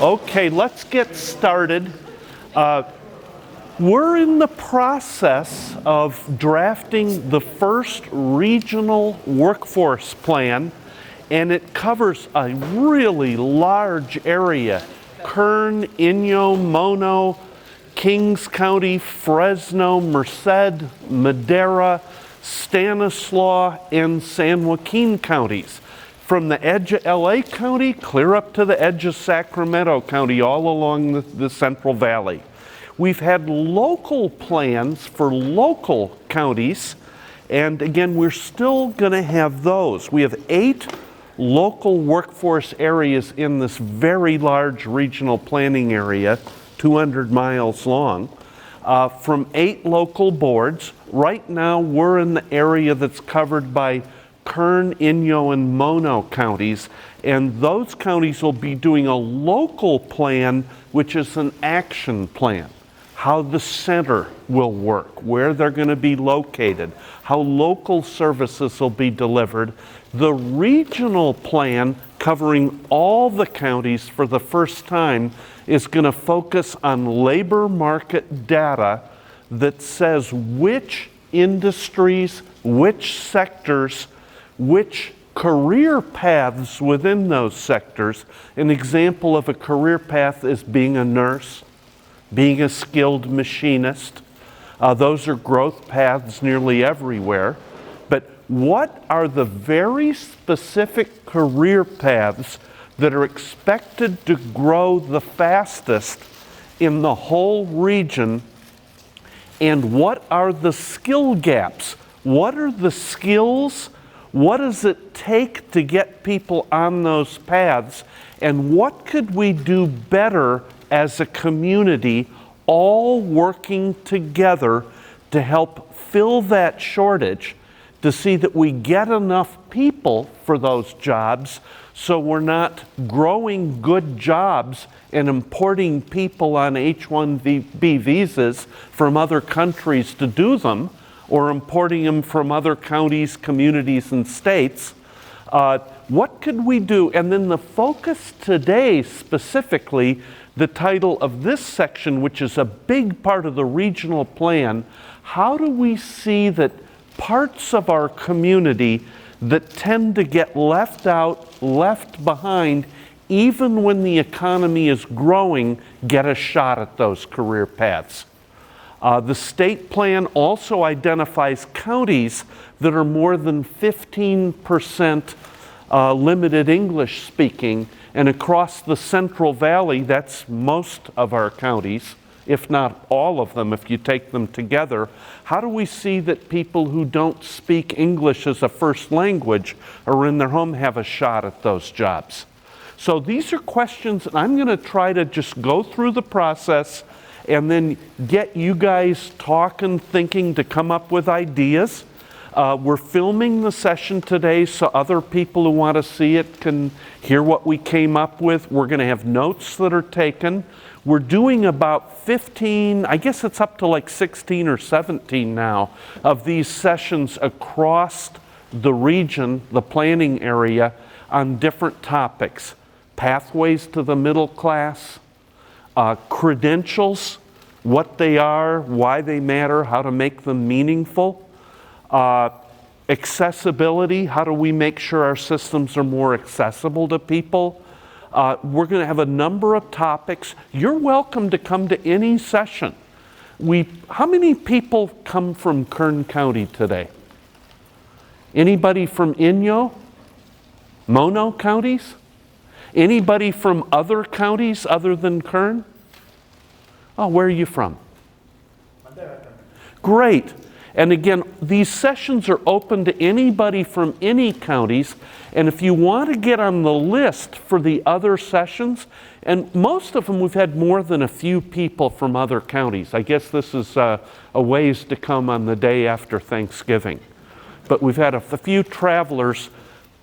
Okay, let's get started. We're in the process of drafting the first regional workforce plan, and it covers a really large area. Kern, Inyo, Mono, Kings County, Fresno, Merced, Madera, Stanislaus, and San Joaquin counties. From the edge of LA County clear up to the edge of Sacramento County, all along the Central Valley. We've had local plans for local counties, and again, we're still going to have those. We have 8 local workforce areas in this very large regional planning area, 200 miles long, from 8 local boards. Right now, we're in the area that's covered by Kern, Inyo, and Mono counties, and those counties will be doing a local plan, which is an action plan. How the center will work, where they're going to be located, how local services will be delivered. The regional plan, covering all the counties for the first time, is going to focus on labor market data that says which industries, which sectors, which career paths within those sectors. An example of a career path is being a nurse, being a skilled machinist. Those are growth paths nearly everywhere. But what are the very specific career paths that are expected to grow the fastest in the whole region? And what are the skill gaps? What are the skills? What does it take to get people on those paths? And what could we do better as a community, all working together to help fill that shortage, to see that we get enough people for those jobs so we're not growing good jobs and importing people on H-1B visas from other countries to do them, or importing them from other counties, communities, and states. What could we do? And then the focus today, specifically, the title of this section, which is a big part of the regional plan, how do we see that parts of our community that tend to get left out, left behind, even when the economy is growing, get a shot at those career paths? The state plan also identifies counties that are more than 15% limited English speaking, and across the Central Valley, that's most of our counties, if not all of them, if you take them together. How do we see that people who don't speak English as a first language or in their home have a shot at those jobs? So these are questions, and I'm going to try to just go through the process and then get you guys talking, thinking, to come up with ideas. We're filming the session today so other people who want to see it can hear what we came up with. We're going to have notes that are taken. We're doing about 15, I guess it's up to like 16 or 17 now, of these sessions across the region, the planning area, on different topics. Pathways to the middle class, credentials, what they are, why they matter, how to make them meaningful. Accessibility, how do we make sure our systems are more accessible to people? We're going to have a number of topics. You're welcome to come to any session. How many people come from Kern County today? Anybody from Inyo? Mono counties? Anybody from other counties other than Kern? Oh, where are you from? Madera. Great. And again, these sessions are open to anybody from any counties. And if you want to get on the list for the other sessions, and most of them we've had more than a few people from other counties. I guess this is a ways to come on the day after Thanksgiving. But we've had a few travelers.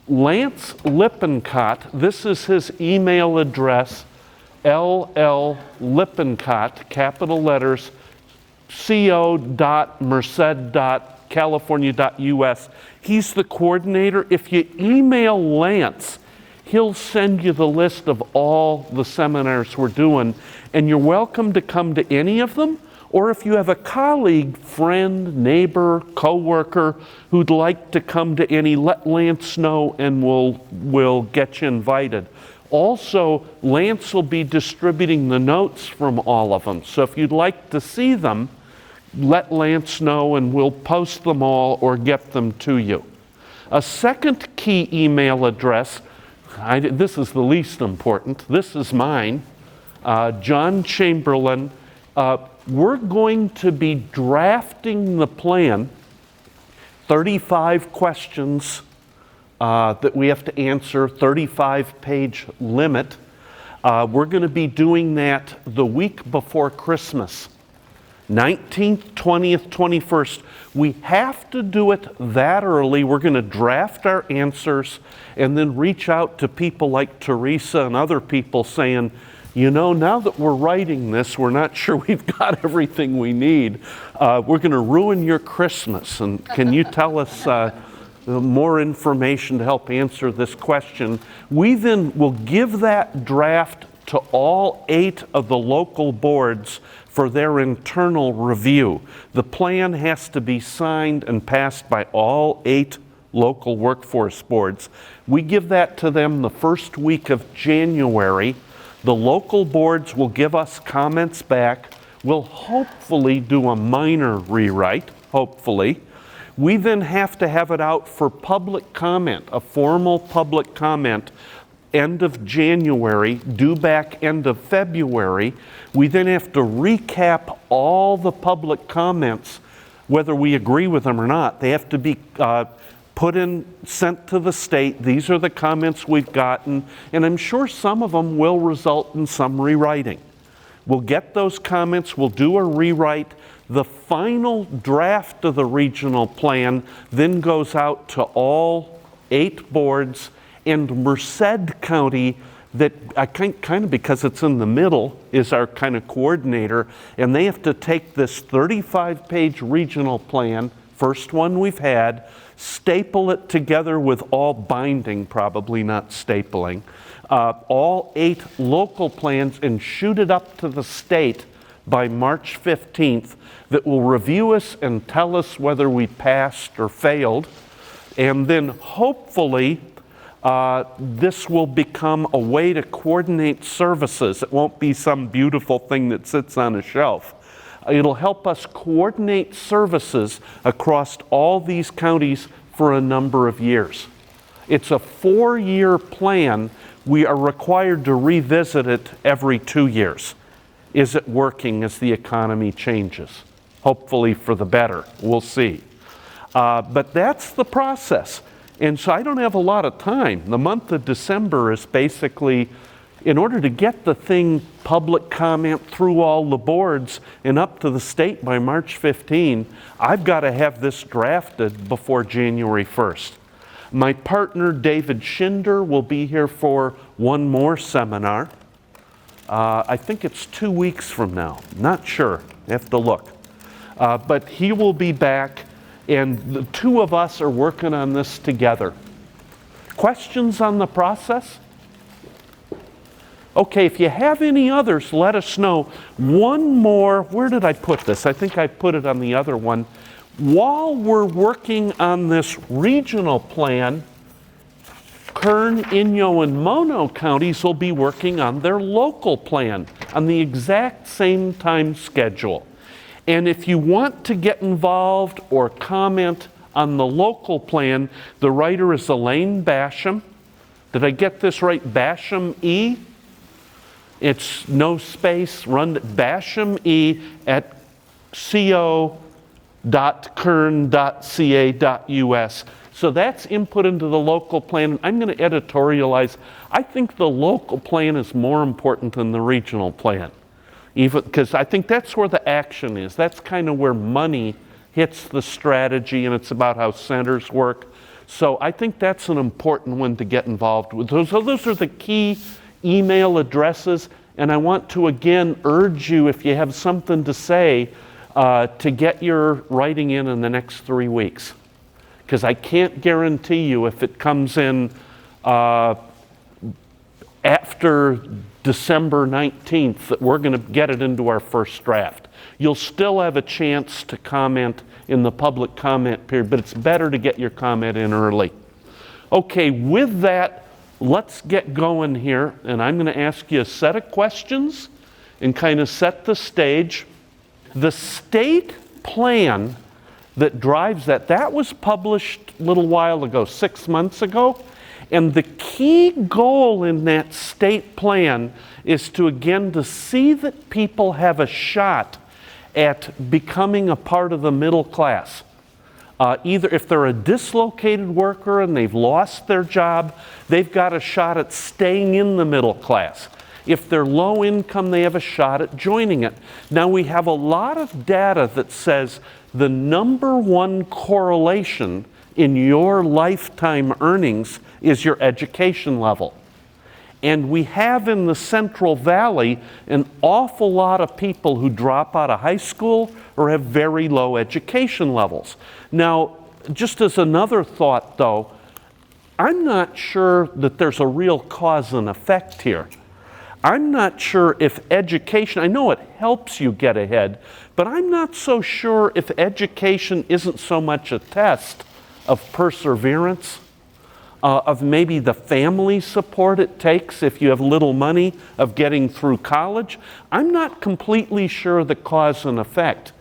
Lance Lippincott, this is his email address, LL Lippincott, capital letters, co.merced.california.us. He's the coordinator. If you email Lance, he'll send you the list of all the seminars we're doing, and you're welcome to come to any of them. Or if you have a colleague, friend, neighbor, coworker who'd like to come to any, let Lance know and we'll get you invited. Also, Lance will be distributing the notes from all of them. So if you'd like to see them, let Lance know and we'll post them all or get them to you. A second key email address, this is the least important, this is mine, John Chamberlin. We're going to be drafting the plan, 35 questions that we have to answer, 35-page limit. We're going to be doing that the week before Christmas, 19th, 20th, 21st. We have to do it that early. We're going to draft our answers and then reach out to people like Teresa and other people saying, you know, now that we're writing this, we're not sure we've got everything we need. We're going to ruin your Christmas. And can you tell us more information to help answer this question? We then will give that draft to all 8 of the local boards for their internal review. The plan has to be signed and passed by all 8 local workforce boards. We give that to them the first week of January. The local boards will give us comments back. We'll hopefully do a minor rewrite, hopefully. We then have to have it out for public comment, a formal public comment, end of January, due back end of February. We then have to recap all the public comments, whether we agree with them or not. They have to be put in, sent to the state. These are the comments we've gotten, and I'm sure some of them will result in some rewriting. We'll get those comments, we'll do a rewrite. The final draft of the regional plan then goes out to all 8 boards, and Merced County, that I kind of, because it's in the middle, is our kind of coordinator, and they have to take this 35-page regional plan, first one we've had, staple it together with all binding, probably not stapling, all 8 local plans, and shoot it up to the state by March 15th, that will review us and tell us whether we passed or failed. And then hopefully this will become a way to coordinate services. It won't be some beautiful thing that sits on a shelf. It'll help us coordinate services across all these counties for a number of years. It's a 4-year plan. We are required to revisit it every 2 years. Is it working as the economy changes? Hopefully for the better. We'll see. But that's the process. And so I don't have a lot of time. The month of December is basically, in order to get the thing public comment through all the boards and up to the state by March 15, I've got to have this drafted before January 1st. My partner, David Schinder, will be here for one more seminar. I think it's 2 weeks from now. Not sure. I have to look. But he will be back, and the 2 of us are working on this together. Questions on the process? Okay, if you have any others, let us know. One more, where did I put this? I think I put it on the other one. While we're working on this regional plan, Kern, Inyo, and Mono counties will be working on their local plan on the exact same time schedule. And if you want to get involved or comment on the local plan, the writer is Elaine Basham. Did I get this right? Basham E? It's no space, run Basham E at co.kern.ca.us. So that's input into the local plan. I'm going to editorialize. I think the local plan is more important than the regional plan, even because I think that's where the action is. That's kind of where money hits the strategy, and it's about how centers work. So I think that's an important one to get involved with. So those are the key email addresses, and I want to again urge you, if you have something to say, to get your writing in the next 3 weeks. Because I can't guarantee you if it comes in after December 19th that we're going to get it into our first draft. You'll still have a chance to comment in the public comment period, but it's better to get your comment in early. Okay, with that, let's get going here, and I'm going to ask you a set of questions and kind of set the stage. The state plan that drives that was published a little while ago, 6 months ago. And the key goal in that state plan is to see that people have a shot at becoming a part of the middle class. Either if they're a dislocated worker and they've lost their job, they've got a shot at staying in the middle class. If they're low income, they have a shot at joining it. Now, we have a lot of data that says the number one correlation in your lifetime earnings is your education level. And we have in the Central Valley an awful lot of people who drop out of high school or have very low education levels. Now, just as another thought though, I'm not sure that there's a real cause and effect here. I'm not sure if education, I know it helps you get ahead, but I'm not so sure if education isn't so much a test of perseverance, of maybe the family support it takes if you have little money of getting through college. I'm not completely sure the cause and effect.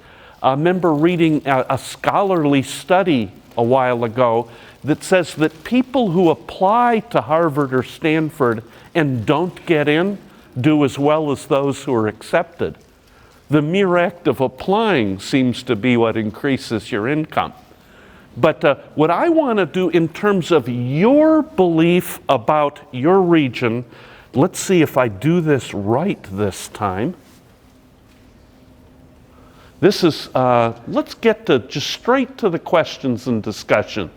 I remember reading a scholarly study a while ago that says that people who apply to Harvard or Stanford and don't get in do as well as those who are accepted. The mere act of applying seems to be what increases your income. But what I want to do in terms of your belief about your region, let's see if I do this right this time. This is, let's get to just straight to the questions and discussion.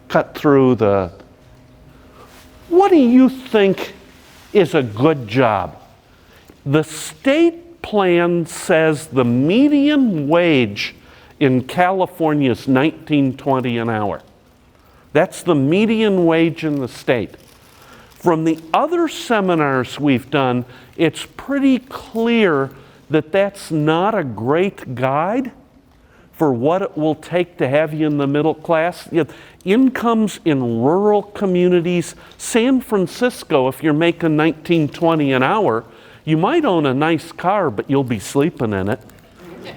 Cut through what do you think is a good job? The state plan says the median wage in California is $19.20 an hour. That's the median wage in the state. From the other seminars we've done, it's pretty clear that that's not a great guide for what it will take to have you in the middle class. Incomes in rural communities, San Francisco, if you're making $19.20 an hour, you might own a nice car, but you'll be sleeping in it.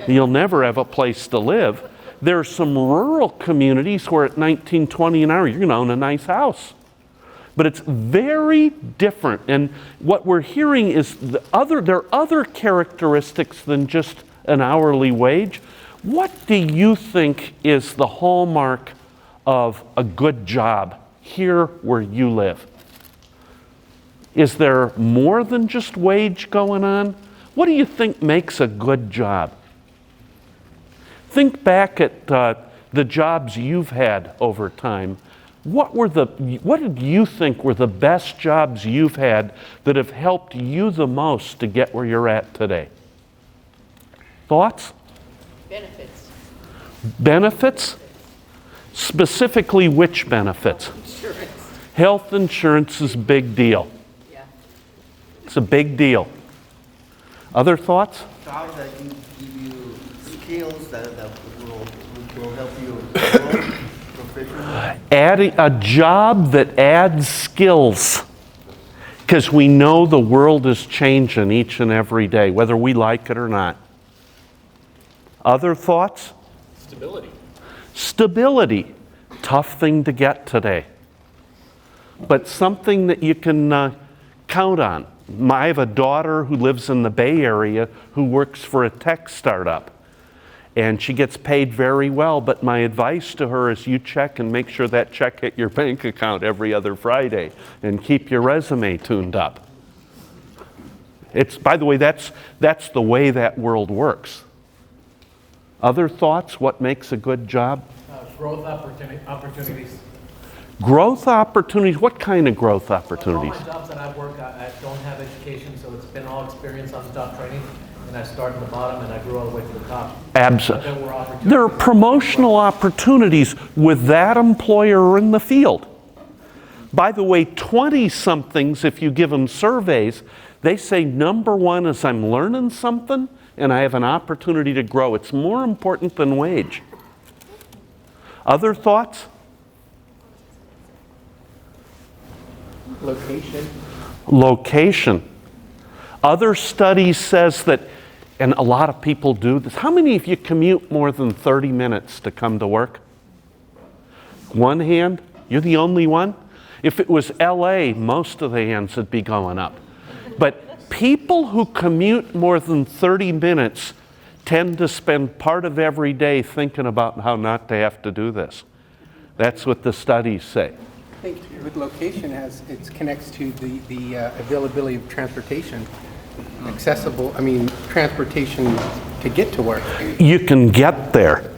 You'll never have a place to live. There are some rural communities where at $19.20 an hour, you're going to own a nice house. But it's very different. And what we're hearing is there are other characteristics than just an hourly wage. What do you think is the hallmark of a good job here where you live? Is there more than just wage going on? What do you think makes a good job? Think back at the jobs you've had over time. What did you think were the best jobs you've had that have helped you the most to get where you're at today? Thoughts? Benefits. Benefits? Specifically, which benefits? Insurance. Health insurance is a big deal. Yeah. It's a big deal. Other thoughts? Jobs that give you skills that will help you grow professionally. Adding a job that adds skills, because we know the world is changing each and every day, whether we like it or not. Other thoughts? Stability. Stability. Tough thing to get today, but something that you can count on. I have a daughter who lives in the Bay Area who works for a tech startup, and she gets paid very well, but my advice to her is you check and make sure that check hit your bank account every other Friday and keep your resume tuned up. By the way, that's the way that world works. Other thoughts? What makes a good job? Growth opportunities. Growth opportunities? What kind of growth opportunities? All my jobs that I work, I don't have education, so it's been all experience on the job training. And I started at the bottom and I grew all the way to the top. Absolutely. There are promotional opportunities with that employer in the field. By the way, 20-somethings, if you give them surveys, they say number one is I'm learning something and I have an opportunity to grow. It's more important than wage. Other thoughts? Location. Location. Other studies says that, and a lot of people do this. How many of you commute more than 30 minutes to come to work? One hand? You're the only one? If it was LA, most of the hands would be going up. But people who commute more than 30 minutes tend to spend part of every day thinking about how not to have to do this. That's what the studies say. I think with location, it connects to the availability of transportation. Transportation to get to work. You can get there.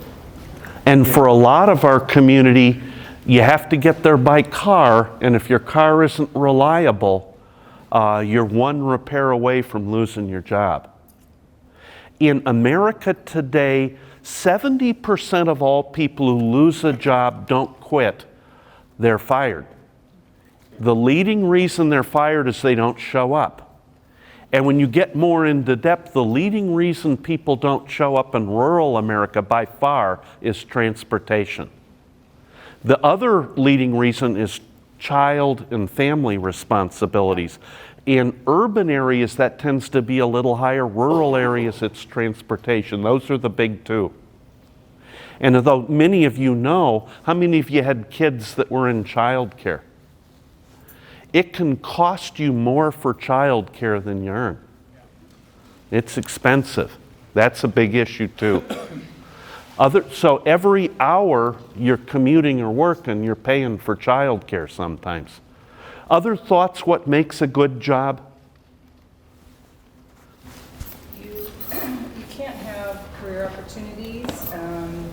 And for a lot of our community, you have to get there by car, and if your car isn't reliable, you're one repair away from losing your job. In America today, 70% of all people who lose a job don't quit, they're fired. The leading reason they're fired is they don't show up. And when you get more into depth, the leading reason people don't show up in rural America by far is transportation. The other leading reason is child and family responsibilities. In urban areas, that tends to be a little higher. Rural areas, it's transportation. Those are the big two. And although many of you know, how many of you had kids that were in child care? It can cost you more for child care than you earn. It's expensive. That's a big issue too. So every hour you're commuting or working, you're paying for child care sometimes. Other thoughts, what makes a good job? You can't have career opportunities and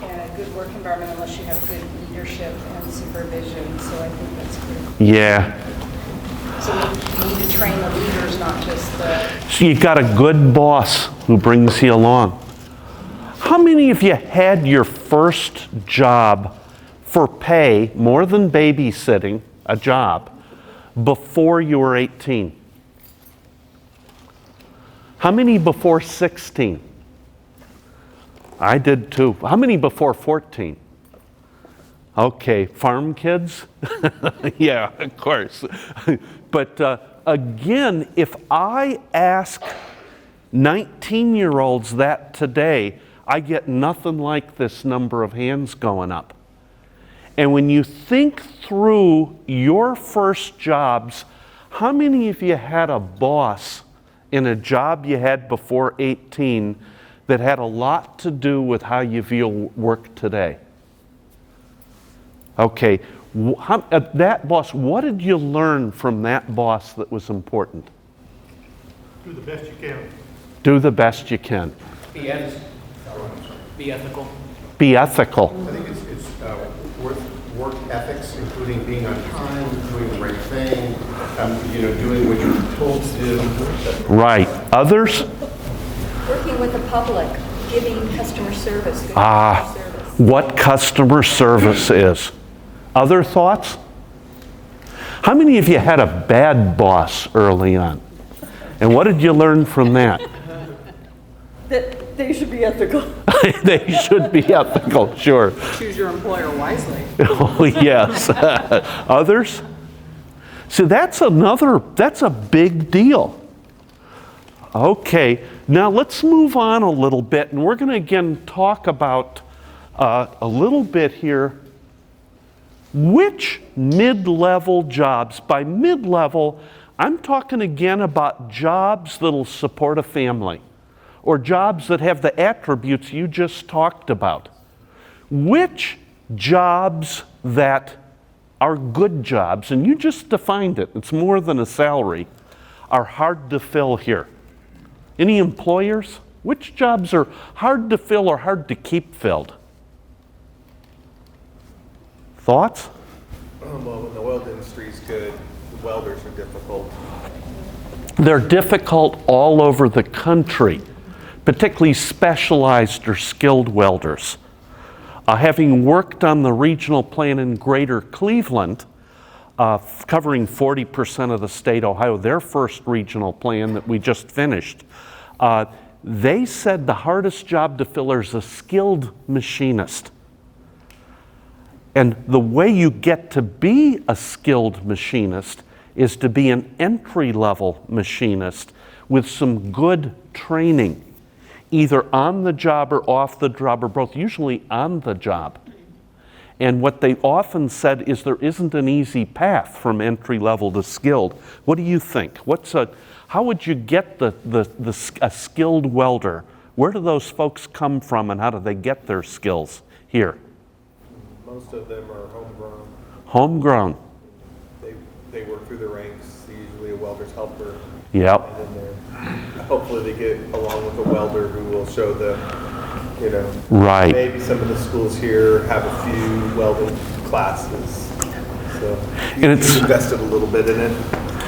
a good work environment unless you have good leadership and supervision. So I think that's critical. Yeah. So we need to train the leaders, not just the... So you got a good boss who brings you along. How many of you had your first job for pay, more than babysitting, a job, before you were 18? How many before 16? I did too. How many before 14? Okay, farm kids? Yeah, of course. But again, if I ask 19-year-olds that today, I get nothing like this number of hands going up. And when you think through your first jobs, how many of you had a boss in a job you had before 18 that had a lot to do with how you view work today? Okay, that boss, what did you learn from that boss that was important? Do the best you can. Do the best you can. Be ethical. Be ethical. I think it's work ethics, including being on time, doing the right thing, doing what you're told to do. Right. Others? Working with the public, giving customer service. Good customer service. What customer service is. Other thoughts? How many of you had a bad boss early on? And what did you learn from that? That they should be ethical. They should be ethical, sure. Choose your employer wisely. Oh, yes. Others? So that's a big deal. Okay, now let's move on a little bit, and we're going to again talk about a little bit here. Which mid-level jobs? By mid-level, I'm talking again about jobs that'll support a family, or jobs that have the attributes you just talked about. Which jobs that are good jobs, and you just defined it, it's more than a salary, are hard to fill here? Any employers? Which jobs are hard to fill or hard to keep filled? Thoughts? Well, when the oil industry is good, the welders are difficult. They're difficult all over the country, particularly specialized or skilled welders. Having worked on the regional plant in Greater Cleveland, covering 40% of the state of Ohio, their first regional plan that we just finished. They said the hardest job to fill is a skilled machinist. And the way you get to be a skilled machinist is to be an entry-level machinist with some good training, either on the job or off the job or both, usually on the job. And what they often said is there isn't an easy path from entry-level to skilled. What do you think? How would you get a skilled welder? Where do those folks come from and how do they get their skills here? Most of them are homegrown. Homegrown. They work through the ranks, usually a welder's helper. Yep. And then hopefully they get along with a welder who will show them, Right. Maybe some of the schools here have a few welding classes. So And it's invested a little bit in it.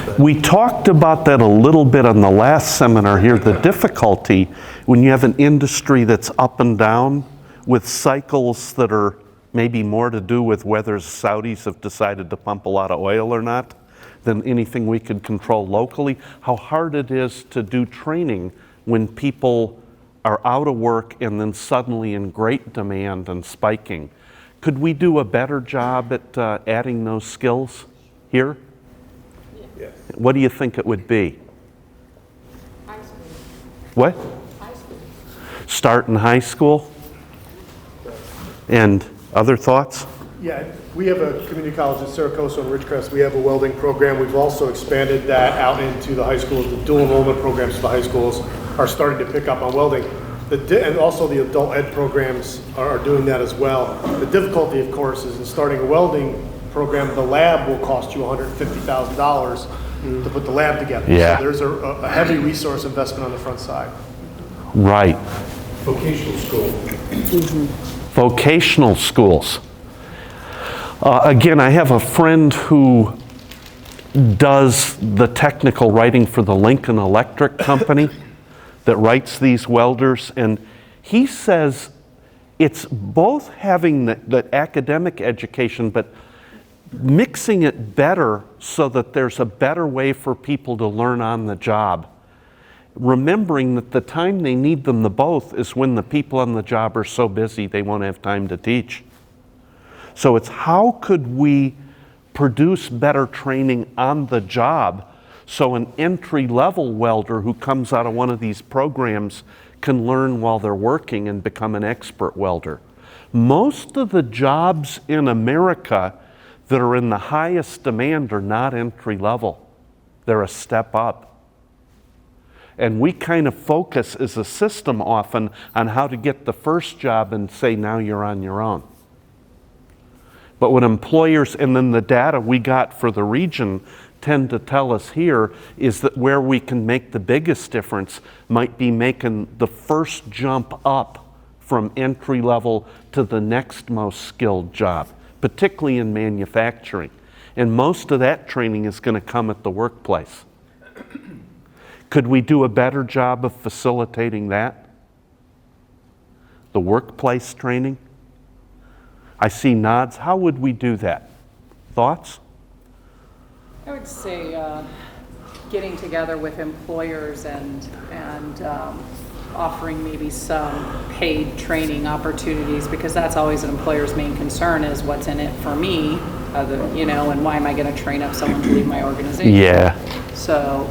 But we talked about that a little bit on the last seminar here, the difficulty when you have an industry that's up and down with cycles that are maybe more to do with whether Saudis have decided to pump a lot of oil or not than anything we could control locally, how hard it is to do training when people are out of work and then suddenly in great demand and spiking. Could we do a better job at adding those skills here? yes. What do you think it would be? High school. What? High school. Start in high school? And other thoughts? Yeah, we have a community college at Saracosa and Ridgecrest. We have a welding program. We've also expanded that out into the high schools. The dual enrollment programs for the high schools are starting to pick up on welding. And also the adult ed programs are doing that as well. The difficulty, of course, is in starting a welding program, the lab will cost you $150,000 to put the lab together. Yeah. So there's a heavy resource investment on the front side. Right. Vocational school. Vocational schools. Again, I have a friend who does the technical writing for the Lincoln Electric Company that writes these welders, and he says it's both having the academic education, but mixing it better so that there's a better way for people to learn on the job. Remembering that the time they need them the both is when the people on the job are so busy they won't have time to teach. So it's how could we produce better training on the job so an entry-level welder who comes out of one of these programs can learn while they're working and become an expert welder. Most of the jobs in America that are in the highest demand are not entry-level. They're a step up. And we kind of focus as a system often on how to get the first job and say, now you're on your own. But what employers, and then the data we got for the region tend to tell us here is that where we can make the biggest difference might be making the first jump up from entry level to the next most skilled job, particularly in manufacturing. And most of that training is going to come at the workplace. Could we do a better job of facilitating that? The workplace training? I see nods. How would we do that? Thoughts? I would say getting together with employers and offering maybe some paid training opportunities, because that's always an employer's main concern is what's in it for me, and why am I going to train up someone to leave my organization? Yeah. So,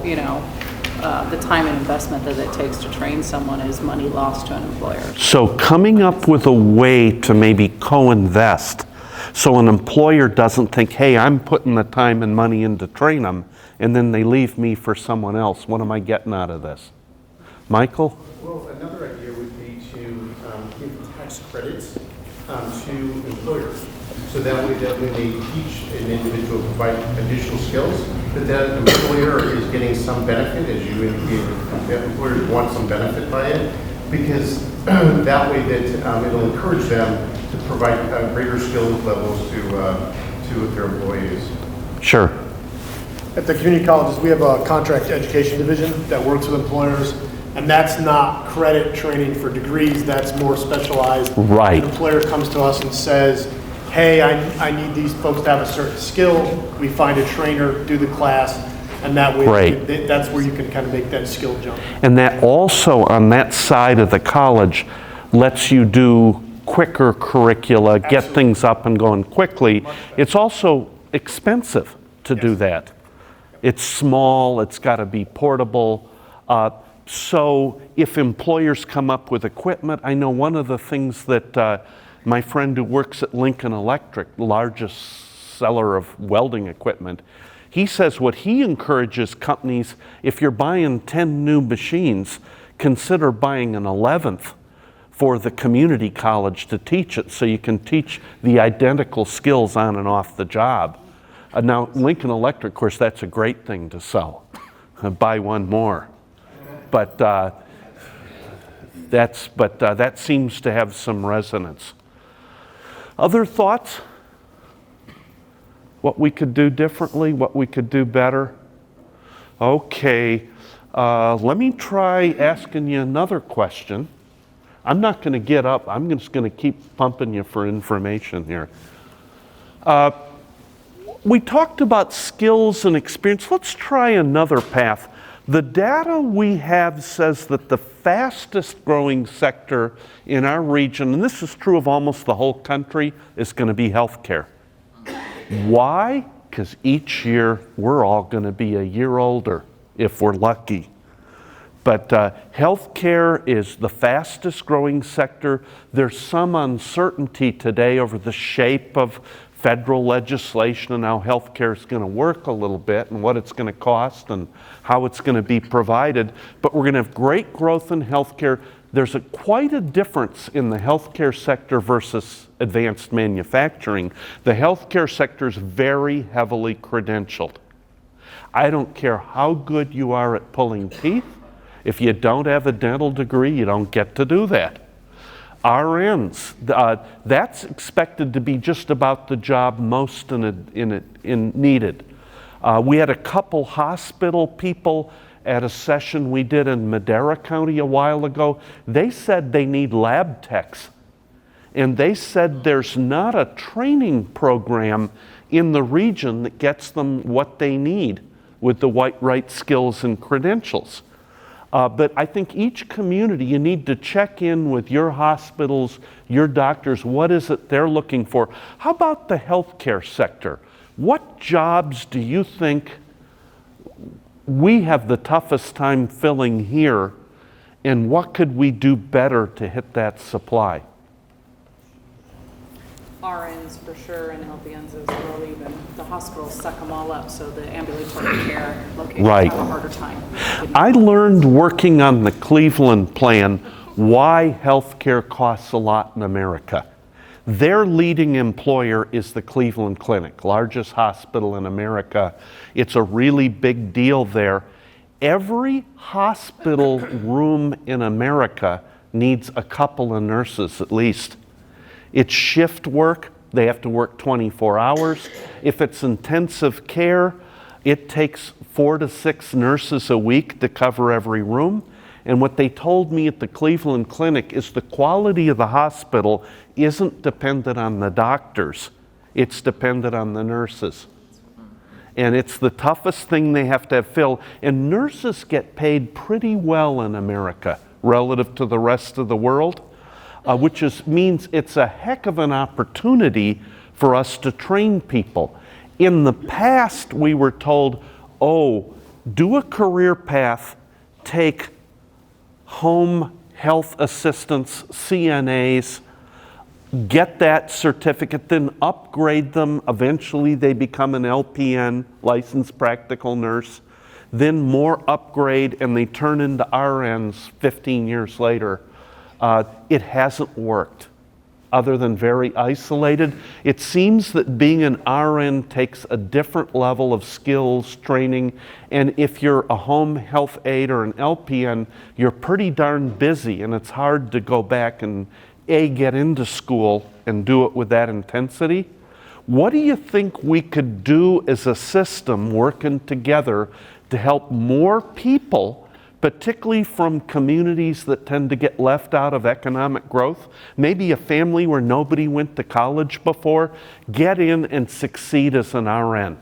the time and investment that it takes to train someone is money lost to an employer. So coming up with a way to maybe co-invest so an employer doesn't think, hey, I'm putting the time and money in to train them, and then they leave me for someone else. What am I getting out of this? Michael? Well, another idea would be to give tax credits to employers. So that way that when they teach an individual to provide additional skills, that employer is getting some benefit, as you indicated, that employers want some benefit by it, because that way that it'll encourage them to provide greater skill levels to their employees. Sure. At the community colleges, we have a contract education division that works with employers, and that's not credit training for degrees, that's more specialized. Right. An employer comes to us and says, hey, I need these folks to have a certain skill. We find a trainer, do the class, and that way Right. that's where you can kind of make that skill jump. And that also, on that side of the college, lets you do quicker curricula, get Absolutely. things up and going quickly. It's also expensive to do that. It's small, it's got to be portable. So if employers come up with equipment, I know one of the things that my friend who works at Lincoln Electric, the largest seller of welding equipment, he says what he encourages companies, if you're buying 10 new machines, consider buying an 11th for the community college to teach it, so you can teach the identical skills on and off the job. Now, Lincoln Electric, of course, that's a great thing to sell. Buy one more. But that seems to have some resonance. Other thoughts? What we could do differently, what we could do better? Okay, let me try asking you another question. I'm not going to get up. I'm just going to keep pumping you for information here. We talked about skills and experience. Let's try another path. The data we have says that the fastest growing sector in our region, and this is true of almost the whole country, is going to be healthcare. Why? Because each year we're all going to be a year older if we're lucky. But healthcare is the fastest growing sector. There's some uncertainty today over the shape of federal legislation and how healthcare is going to work a little bit and what it's going to cost and how it's going to be provided. But we're going to have great growth in healthcare. There's quite a difference in the healthcare sector versus advanced manufacturing. The healthcare sector is very heavily credentialed. I don't care how good you are at pulling teeth. If you don't have a dental degree, you don't get to do that. RNs, that's expected to be just about the job most needed. We had a couple hospital people at a session we did in Madera County a while ago. They said they need lab techs. And they said there's not a training program in the region that gets them what they need with the right skills and credentials. But I think each community, you need to check in with your hospitals, your doctors, what is it they're looking for? How about the healthcare sector? What jobs do you think we have the toughest time filling here, and what could we do better to hit that supply? RNs for sure, and LPNs as well. Even the hospitals suck them all up, so the ambulatory care locations Right. have a harder time. I learned working on the Cleveland plan why healthcare costs a lot in America. Their leading employer is the Cleveland Clinic, largest hospital in America. It's a really big deal there. Every hospital room in America needs a couple of nurses at least. It's shift work. They have to work 24 hours. If it's intensive care, it takes 4 to 6 nurses a week to cover every room. And what they told me at the Cleveland Clinic is the quality of the hospital isn't dependent on the doctors. It's dependent on the nurses. And it's the toughest thing they have to fill. And nurses get paid pretty well in America relative to the rest of the world. Which means it's a heck of an opportunity for us to train people. In the past, we were told, oh, do a career path, take home health assistants, CNAs, get that certificate, then upgrade them. Eventually, they become an LPN, licensed practical nurse, then more upgrade, and they turn into RNs 15 years later. It hasn't worked, other than very isolated. It seems that being an RN takes a different level of skills, training, and if you're a home health aide or an LPN, you're pretty darn busy, and it's hard to go back and get into school and do it with that intensity. What do you think we could do as a system working together to help more people particularly from communities that tend to get left out of economic growth, maybe a family where nobody went to college before, get in and succeed as an RN.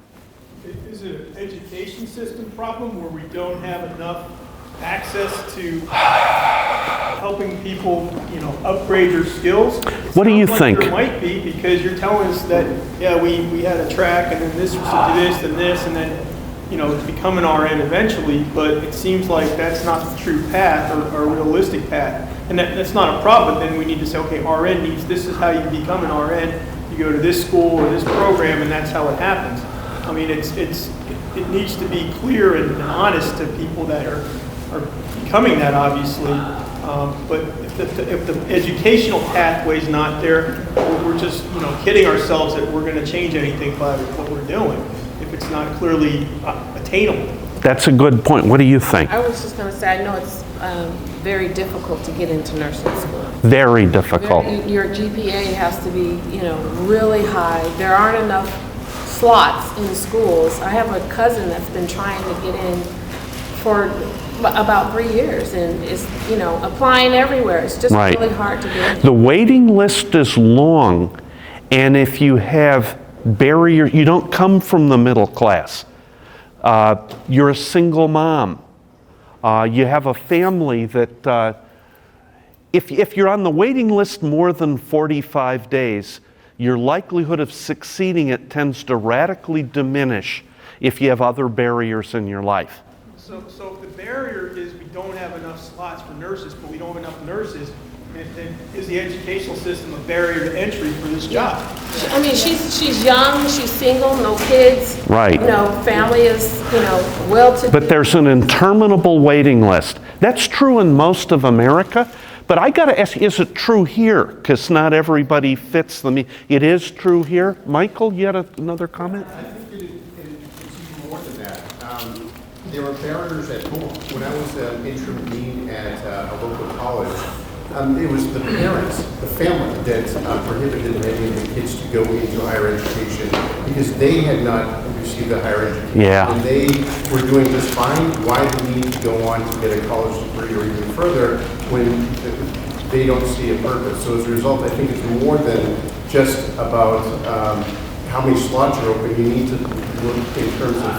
Is it an education system problem where we don't have enough access to helping people, upgrade their skills? What do you think? There might be, because you're telling us that, yeah, we had a track and then this was to this and this and then, to become an RN eventually, but it seems like that's not the true path or realistic path. And that's not a problem, then we need to say, okay, RN needs, this is how you become an RN. You go to this school or this program and that's how it happens. I mean, it needs to be clear and honest to people that are becoming that, obviously. But if the educational pathway's not there, we're just kidding ourselves that we're going to change anything by what we're doing if it's not clearly attainable. That's a good point. What do you think? I was just going to say, I know it's very difficult to get into nursing school. Very difficult. Your GPA has to be, really high. There aren't enough slots in schools. I have a cousin that's been trying to get in for about 3 years and is, applying everywhere. It's just Right. really hard to get in. The waiting list is long, and if you have barriers, you don't come from the middle class. You're a single mom. You have a family that, if you're on the waiting list more than 45 days, your likelihood of succeeding it tends to radically diminish if you have other barriers in your life. So if the barrier is we don't have enough slots for nurses, but we don't have enough nurses, then is the educational system a barrier to entry for this job? I mean, she's young, she's single, no kids. Right. Family is, well-to-do. But there's an interminable waiting list. That's true in most of America. But I got to ask, is it true here? Because not everybody fits the. It is true here. Michael, you had another comment? I think it's even more than that. There are barriers at home. When I was an interim dean at a local college, it was the parents, the family, that prohibited many of the kids to go into higher education because they had not received a higher education. Yeah. And they were doing just fine. Why do we need to go on to get a college degree or even further when they don't see a purpose? So as a result, I think it's more than just about how many slots are open. You need to look in terms of the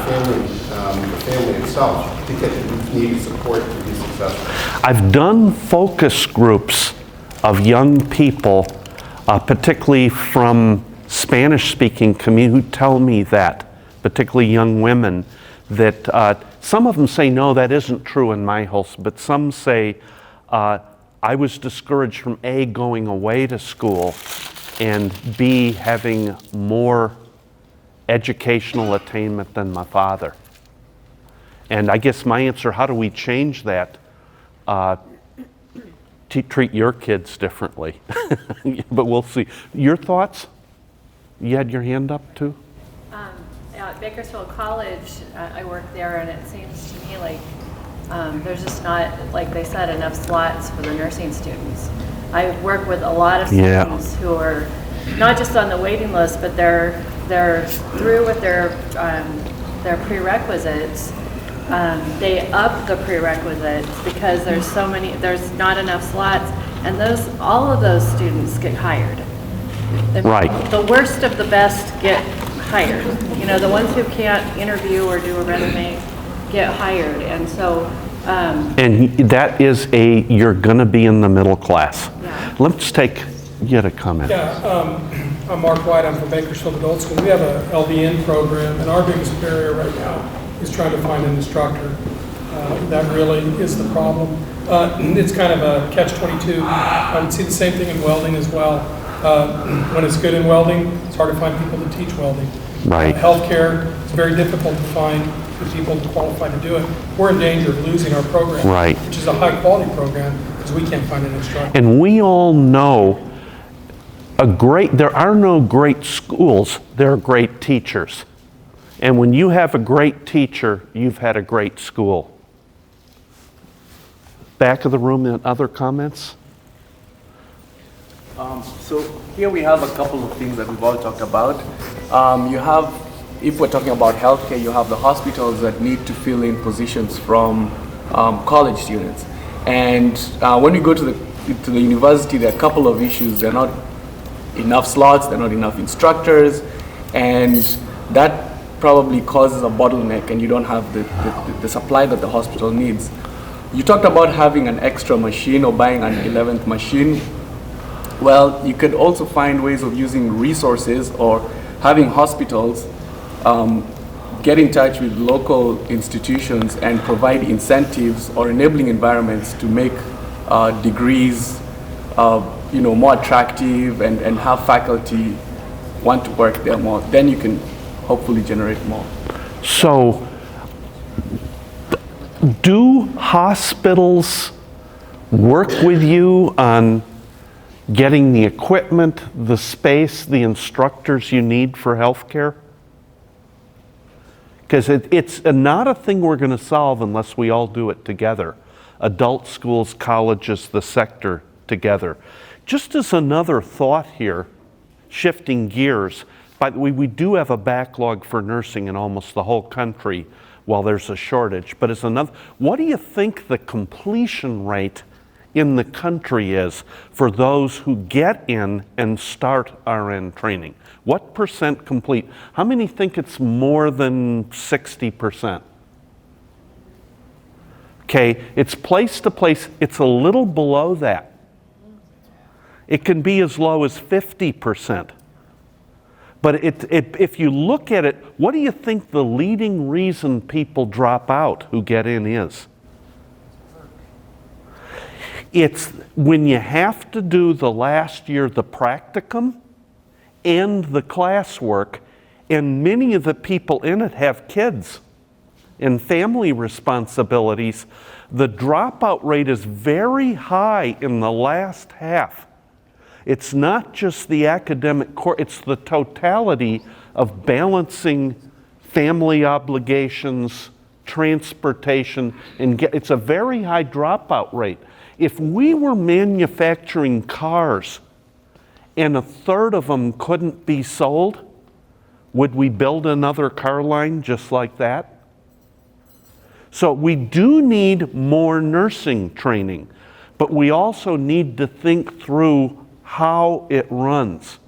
family itself to get the needed support to be successful. I've done focus groups of young people, particularly from Spanish-speaking community, who tell me that, particularly young women, that some of them say, no, that isn't true in my house, but some say, I was discouraged from A, going away to school, and B, having more educational attainment than my father. And I guess my answer, how do we change that? Treat your kids differently. But we'll see. Your thoughts? You had your hand up too? At Bakersfield College, I work there, and it seems to me like there's just not, like they said, enough slots for the nursing students. I work with a lot of students who are not just on the waiting list, but they're through with their prerequisites. They up the prerequisites because there's not enough slots, and all of those students get hired. Right. The worst of the best get hired. The ones who can't interview or do a resume get hired, and so. And that is you're going to be in the middle class. Yeah. Let's take yet a comment. Yeah, I'm Mark White. I'm from Bakersfield Adult School. We have a LVN program, and our biggest barrier right now is trying to find an instructor. That really is the problem. It's kind of a catch-22. I would see the same thing in welding as well. When it's good in welding, it's hard to find people to teach welding. Right. Healthcare, it's very difficult to find the people qualified to do it. We're in danger of losing our program, Right. which is a high-quality program, because we can't find an instructor. And we all know there are no great schools, there are great teachers. And when you have a great teacher, you've had a great school. Back of the room, and other comments? So here we have a couple of things that we've all talked about. If we're talking about healthcare, you have the hospitals that need to fill in positions from college students. And when we go to the university, there are a couple of issues. There are not enough slots, there are not enough instructors, and that probably causes a bottleneck, and you don't have the supply that the hospital needs. You talked about having an extra machine or buying an 11th machine. Well, you could also find ways of using resources or having hospitals get in touch with local institutions and provide incentives or enabling environments to make degrees more attractive and have faculty want to work there more. Then you can hopefully generate more. So, do hospitals work with you on getting the equipment, the space, the instructors you need for healthcare? Because it's not a thing we're going to solve unless we all do it together. Adult schools, colleges, the sector together. Just as another thought here, shifting gears, by the way, we do have a backlog for nursing in almost the whole country while there's a shortage. But as another, what do you think the completion rate in the country is for those who get in and start RN training? What percent complete? How many think it's more than 60%? Okay, it's place to place. It's a little below that. It can be as low as 50%. But if you look at it, what do you think the leading reason people drop out who get in is? It's when you have to do the last year, the practicum and the classwork, and many of the people in it have kids and family responsibilities. The dropout rate is very high in the last half. It's not just the academic core, it's the totality of balancing family obligations, transportation, and it's a very high dropout rate. If we were manufacturing cars and a third of them couldn't be sold, would we build another car line just like that? So we do need more nursing training, but we also need to think through how it runs.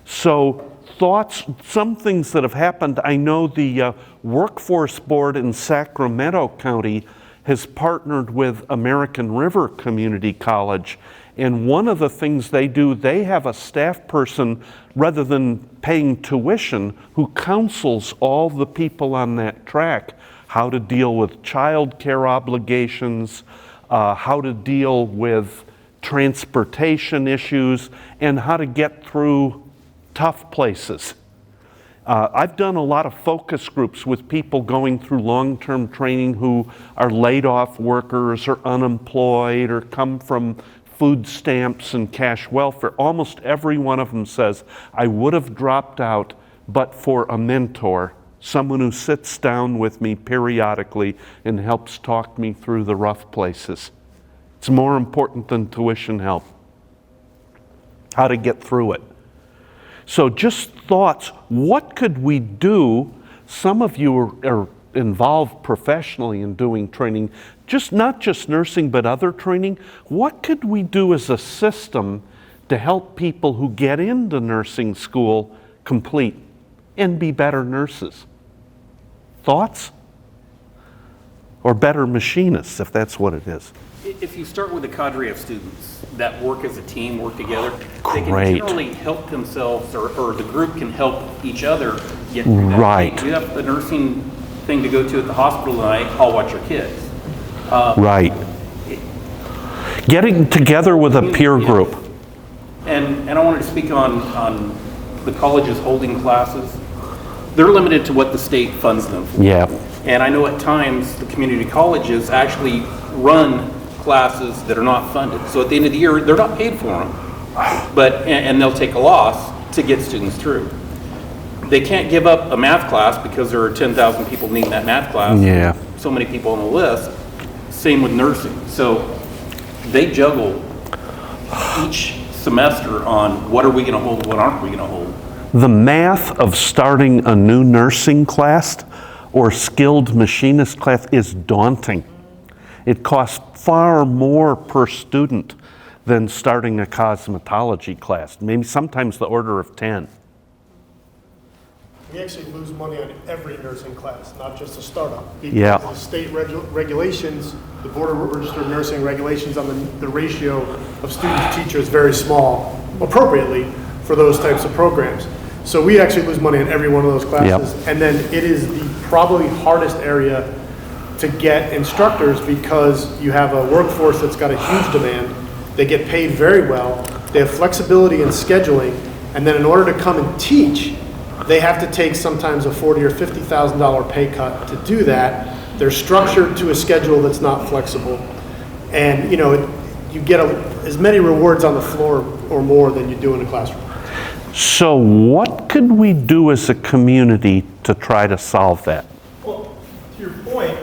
So thoughts, some things that have happened, I know the workforce board in Sacramento County has partnered with American River Community College, and one of the things they do, they have a staff person, rather than paying tuition, who counsels all the people on that track how to deal with child care obligations, how to deal with transportation issues, and how to get through tough places. I've done a lot of focus groups with people going through long-term training who are laid off workers or unemployed or come from food stamps and cash welfare. Almost every one of them says, I would have dropped out but for a mentor, someone who sits down with me periodically and helps talk me through the rough places. It's more important than tuition help. How to get through it. So just thoughts, what could we do? Some of you are involved professionally in doing training, not just nursing, but other training. What could we do as a system to help people who get into nursing school complete and be better nurses? Thoughts? Or better machinists, if that's what it is. If you start with a cadre of students that work as a team, work together, they can Great. generally help themselves, or the group can help each other get through that. Right. You have the nursing thing to go to at the hospital tonight, I'll watch your kids. Right. Getting together with a peer group. And I wanted to speak on the colleges holding classes. They're limited to what the state funds them for. Yeah. And I know at times the community colleges actually run classes that are not funded. So at the end of the year, they're not paid for them, and they'll take a loss to get students through. They can't give up a math class because there are 10,000 people needing that math class. Yeah. So many people on the list. Same with nursing. So they juggle each semester on what are we going to hold, what aren't we going to hold. The math of starting a new nursing class or skilled machinist class is daunting. It costs far more per student than starting a cosmetology class, maybe sometimes the order of 10. We actually lose money on every nursing class, not just a startup. Because Yeah. the state regulations, the Board of Registered Nursing regulations on the ratio of student to teacher is very small, appropriately, for those types of programs. So we actually lose money on every one of those classes. Yep. And then it is the probably hardest area to get instructors because you have a workforce that's got a huge demand. They get paid very well. They have flexibility in scheduling. And then in order to come and teach, they have to take sometimes a $40,000 or $50,000 pay cut to do that. They're structured to a schedule that's not flexible. And, you know, you get as many rewards on the floor or more than you do in a classroom. So what could we do as a community to try to solve that? Well, to your point,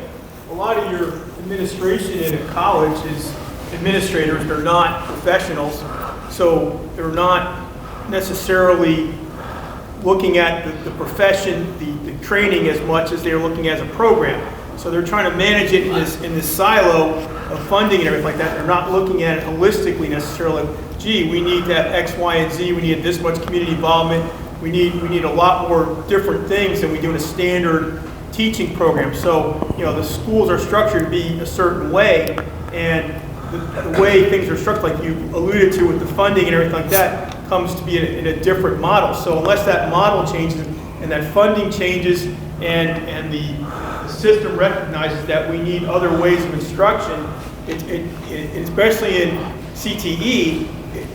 a lot of your administration in a college is administrators. They're not professionals, so they're not necessarily looking at the profession, the training as much as they're looking at as a program. So they're trying to manage it in this silo of funding and everything like that. They're not looking at it holistically necessarily. Gee, we need to have X, Y, and Z. We need this much community involvement. We need a lot more different things than we do in a standard teaching program. So, you know, the schools are structured to be a certain way, and the way things are structured, like you alluded to with the funding and everything like that, comes to be in a different model. So unless that model changes and that funding changes and the system recognizes that we need other ways of instruction, especially in CTE,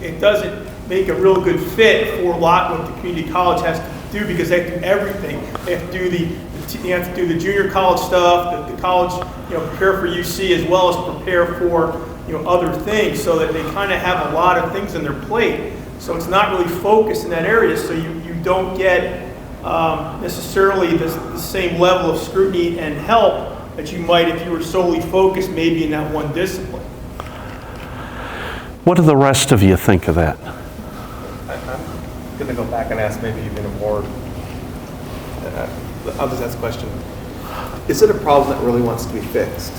it doesn't make a real good fit for a lot what the community college has to do because they have to do everything. They have to do the junior college stuff, the college, you know, prepare for UC as well as prepare for, you know, other things, so that they kind of have a lot of things on their plate. So it's not really focused in that area, so you don't get necessarily the same level of scrutiny and help that you might if you were solely focused maybe in that one discipline. What do the rest of you think of that? I'm going to go back and ask maybe even a more, I'll just ask a question. Is it a problem that really wants to be fixed?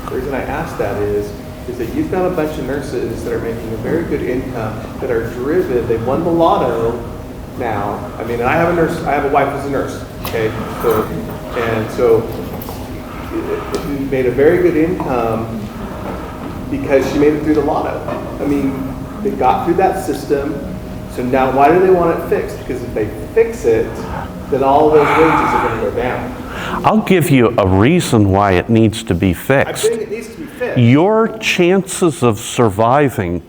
The reason I ask that is that you've got a bunch of nurses that are making a very good income, that are driven, they won the lotto now. I mean, I have a nurse, I have a wife who's a nurse, okay? So who made a very good income because she made it through the lotto. I mean, they got through that system, so now why do they want it fixed? Because if they fix it, then all of those wages are going to go down. I'll give you a reason why it needs to be fixed. I think it needs to be fixed. Your chances of surviving,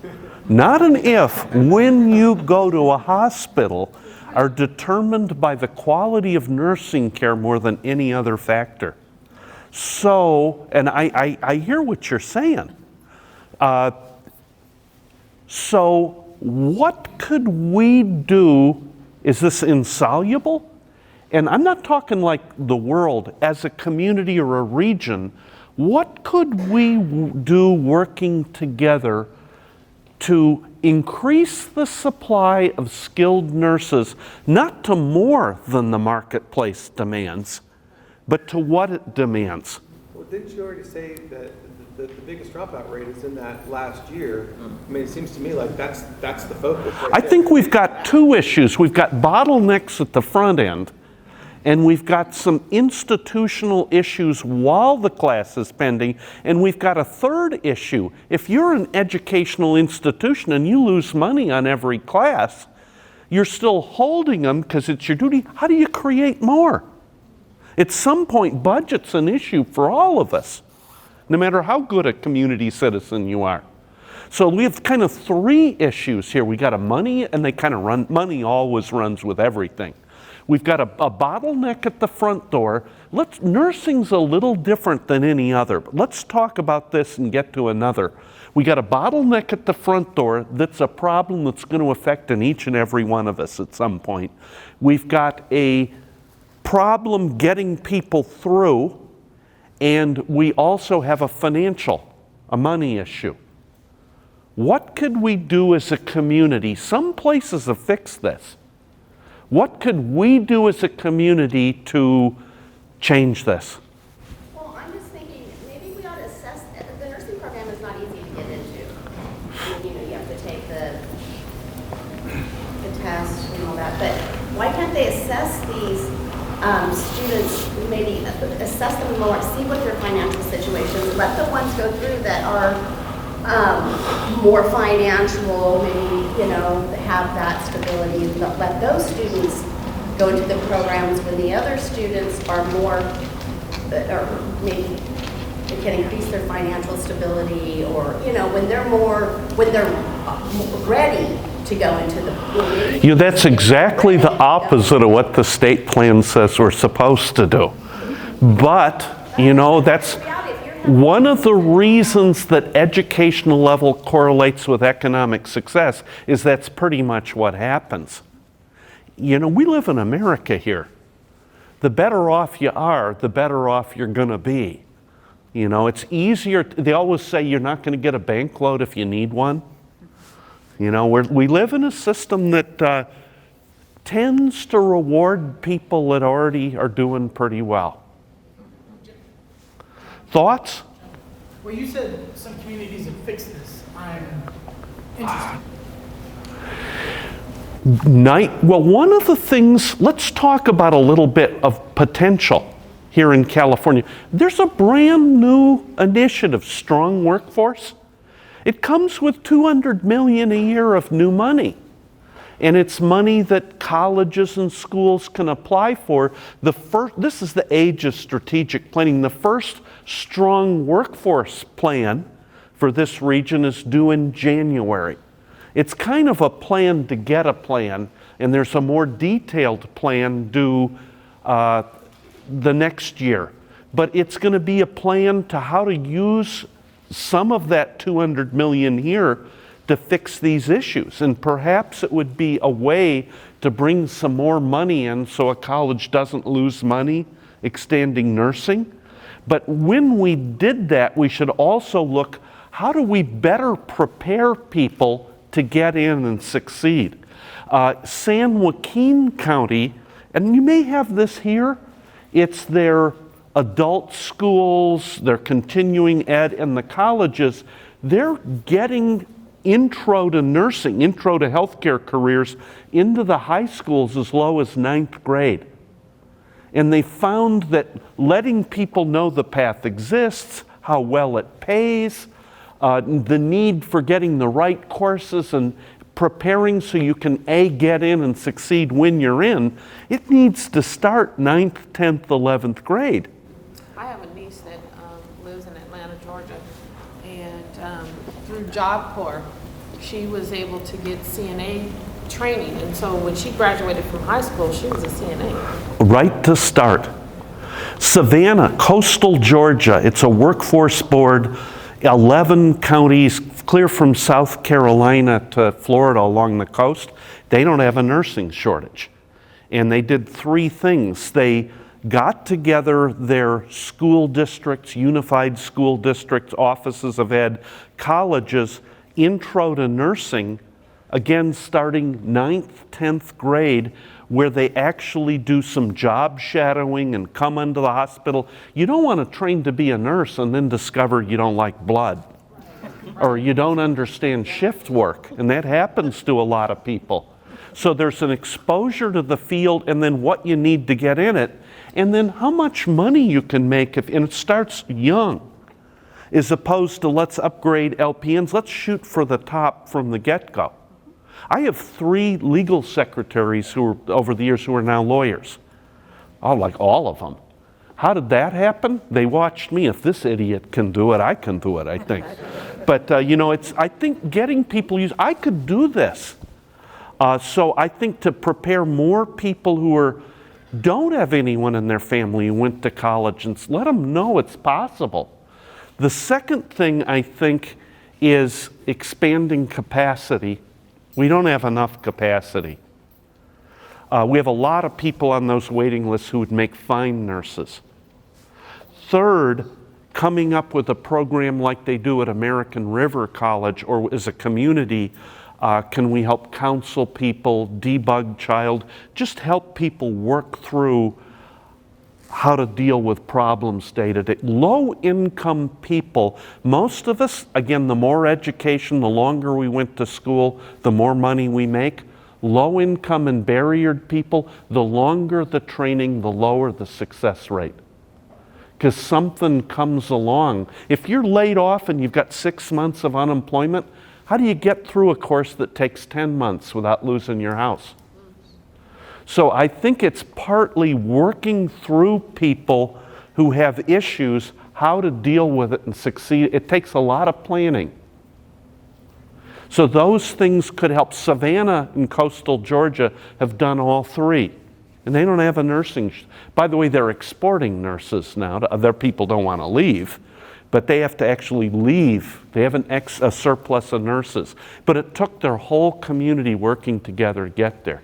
not an if, when you go to a hospital, are determined by the quality of nursing care more than any other factor. So, and I hear what you're saying. So what could we do? Is this insoluble? And I'm not talking like the world, as a community or a region. What could we do working together to increase the supply of skilled nurses, not to more than the marketplace demands, but to what it demands? Well, didn't you already say that the biggest dropout rate is in that last year? I mean, it seems to me like that's the focus right I there. think we've got two issues. We've got bottlenecks at the front end, and we've got some institutional issues while the class is pending, and we've got a third issue. If you're an educational institution and you lose money on every class, you're still holding them because it's your duty. How do you create more? At some point, budget's an issue for all of us, no matter how good a community citizen you are. So we have kind of three issues here. We got a money, and they kind of run, money always runs with everything. We've got a bottleneck at the front door. Nursing's a little different than any other, but let's talk about this and get to another. We got a bottleneck at the front door that's a problem that's going to affect each and every one of us at some point. We've got a problem getting people through, and we also have a money issue. What could we do as a community? Some places have fixed this. What could we do as a community to change this? Well, I'm just thinking, maybe we ought to assess, the nursing program is not easy to get into. You know, you have to take the test and all that, but why can't they assess these students, maybe assess them more, see what their financial situation is, let the ones go through that are more financial, maybe, you know, have that stability, let those students go into the programs when the other students are more, or maybe they can increase their financial stability, or, you know, when they're ready to go into the. That's exactly the opposite of what the state plan says we're supposed to do. But, that's one of the reasons that educational level correlates with economic success is that's pretty much what happens. We live in America here. The better off you are, the better off you're going to be. It's easier. They always say you're not going to get a bank loan if you need one. We live in a system that tends to reward people that already are doing pretty well. Thoughts? Well, you said some communities have fixed this. I'm interested. Well, one of the things, let's talk about a little bit of potential here in California. There's a brand new initiative, Strong Workforce. It comes with $200 million a year of new money. And it's money that colleges and schools can apply for. This is the age of strategic planning. The first Strong Workforce plan for this region is due in January. It's kind of a plan to get a plan, and there's a more detailed plan due the next year. But it's going to be a plan to how to use some of that $200 million here to fix these issues. And perhaps it would be a way to bring some more money in so a college doesn't lose money extending nursing. But when we did that, we should also look, how do we better prepare people to get in and succeed? San Joaquin County, and you may have this here, it's their adult schools, their continuing ed, and the colleges, they're getting intro to nursing, intro to healthcare careers into the high schools as low as 9th grade. And they found that letting people know the path exists, how well it pays, the need for getting the right courses and preparing so you can get in and succeed when you're in, it needs to start 9th, 10th, 11th grade. I have a niece that lives in Atlanta, Georgia, and through Job Corps, she was able to get CNA training, and so when she graduated from high school, she was a CNA. Right to start. Savannah, coastal Georgia, it's a workforce board, 11 counties, clear from South Carolina to Florida along the coast. They don't have a nursing shortage. And they did 3 things. They got together their school districts, unified school districts, offices of ed, colleges, intro to nursing, again starting 9th, 10th grade, where they actually do some job shadowing and come into the hospital. You don't want to train to be a nurse and then discover you don't like blood or you don't understand shift work, and that happens to a lot of people. So there's an exposure to the field and then what you need to get in it, and then how much money you can make, and it starts young, as opposed to let's upgrade LPNs, let's shoot for the top from the get-go. I have 3 legal secretaries who are, over the years, who are now lawyers. Oh, like all of them. How did that happen? They watched me. If this idiot can do it, I can do it, I think. But, I think getting people used, I could do this. So I think to prepare more people who don't have anyone in their family who went to college, and let them know it's possible. The second thing, I think, is expanding capacity. We don't have enough capacity. We have a lot of people on those waiting lists who would make fine nurses. Third, coming up with a program like they do at American River College or as a community, can we help counsel people, debug child, just help people work through how to deal with problems day to day. Low-income people, most of us, again, the more education, the longer we went to school, the more money we make. Low-income and barriered people, the longer the training, the lower the success rate. Because something comes along. If you're laid off and you've got 6 months of unemployment, how do you get through a course that takes 10 months without losing your house? So I think it's partly working through people who have issues, how to deal with it and succeed. It takes a lot of planning. So those things could help. Savannah and coastal Georgia have done all three. And they don't have a nursing. By the way, they're exporting nurses now. Other people don't want to leave, but they have to actually leave. They have a surplus of nurses. But it took their whole community working together to get there.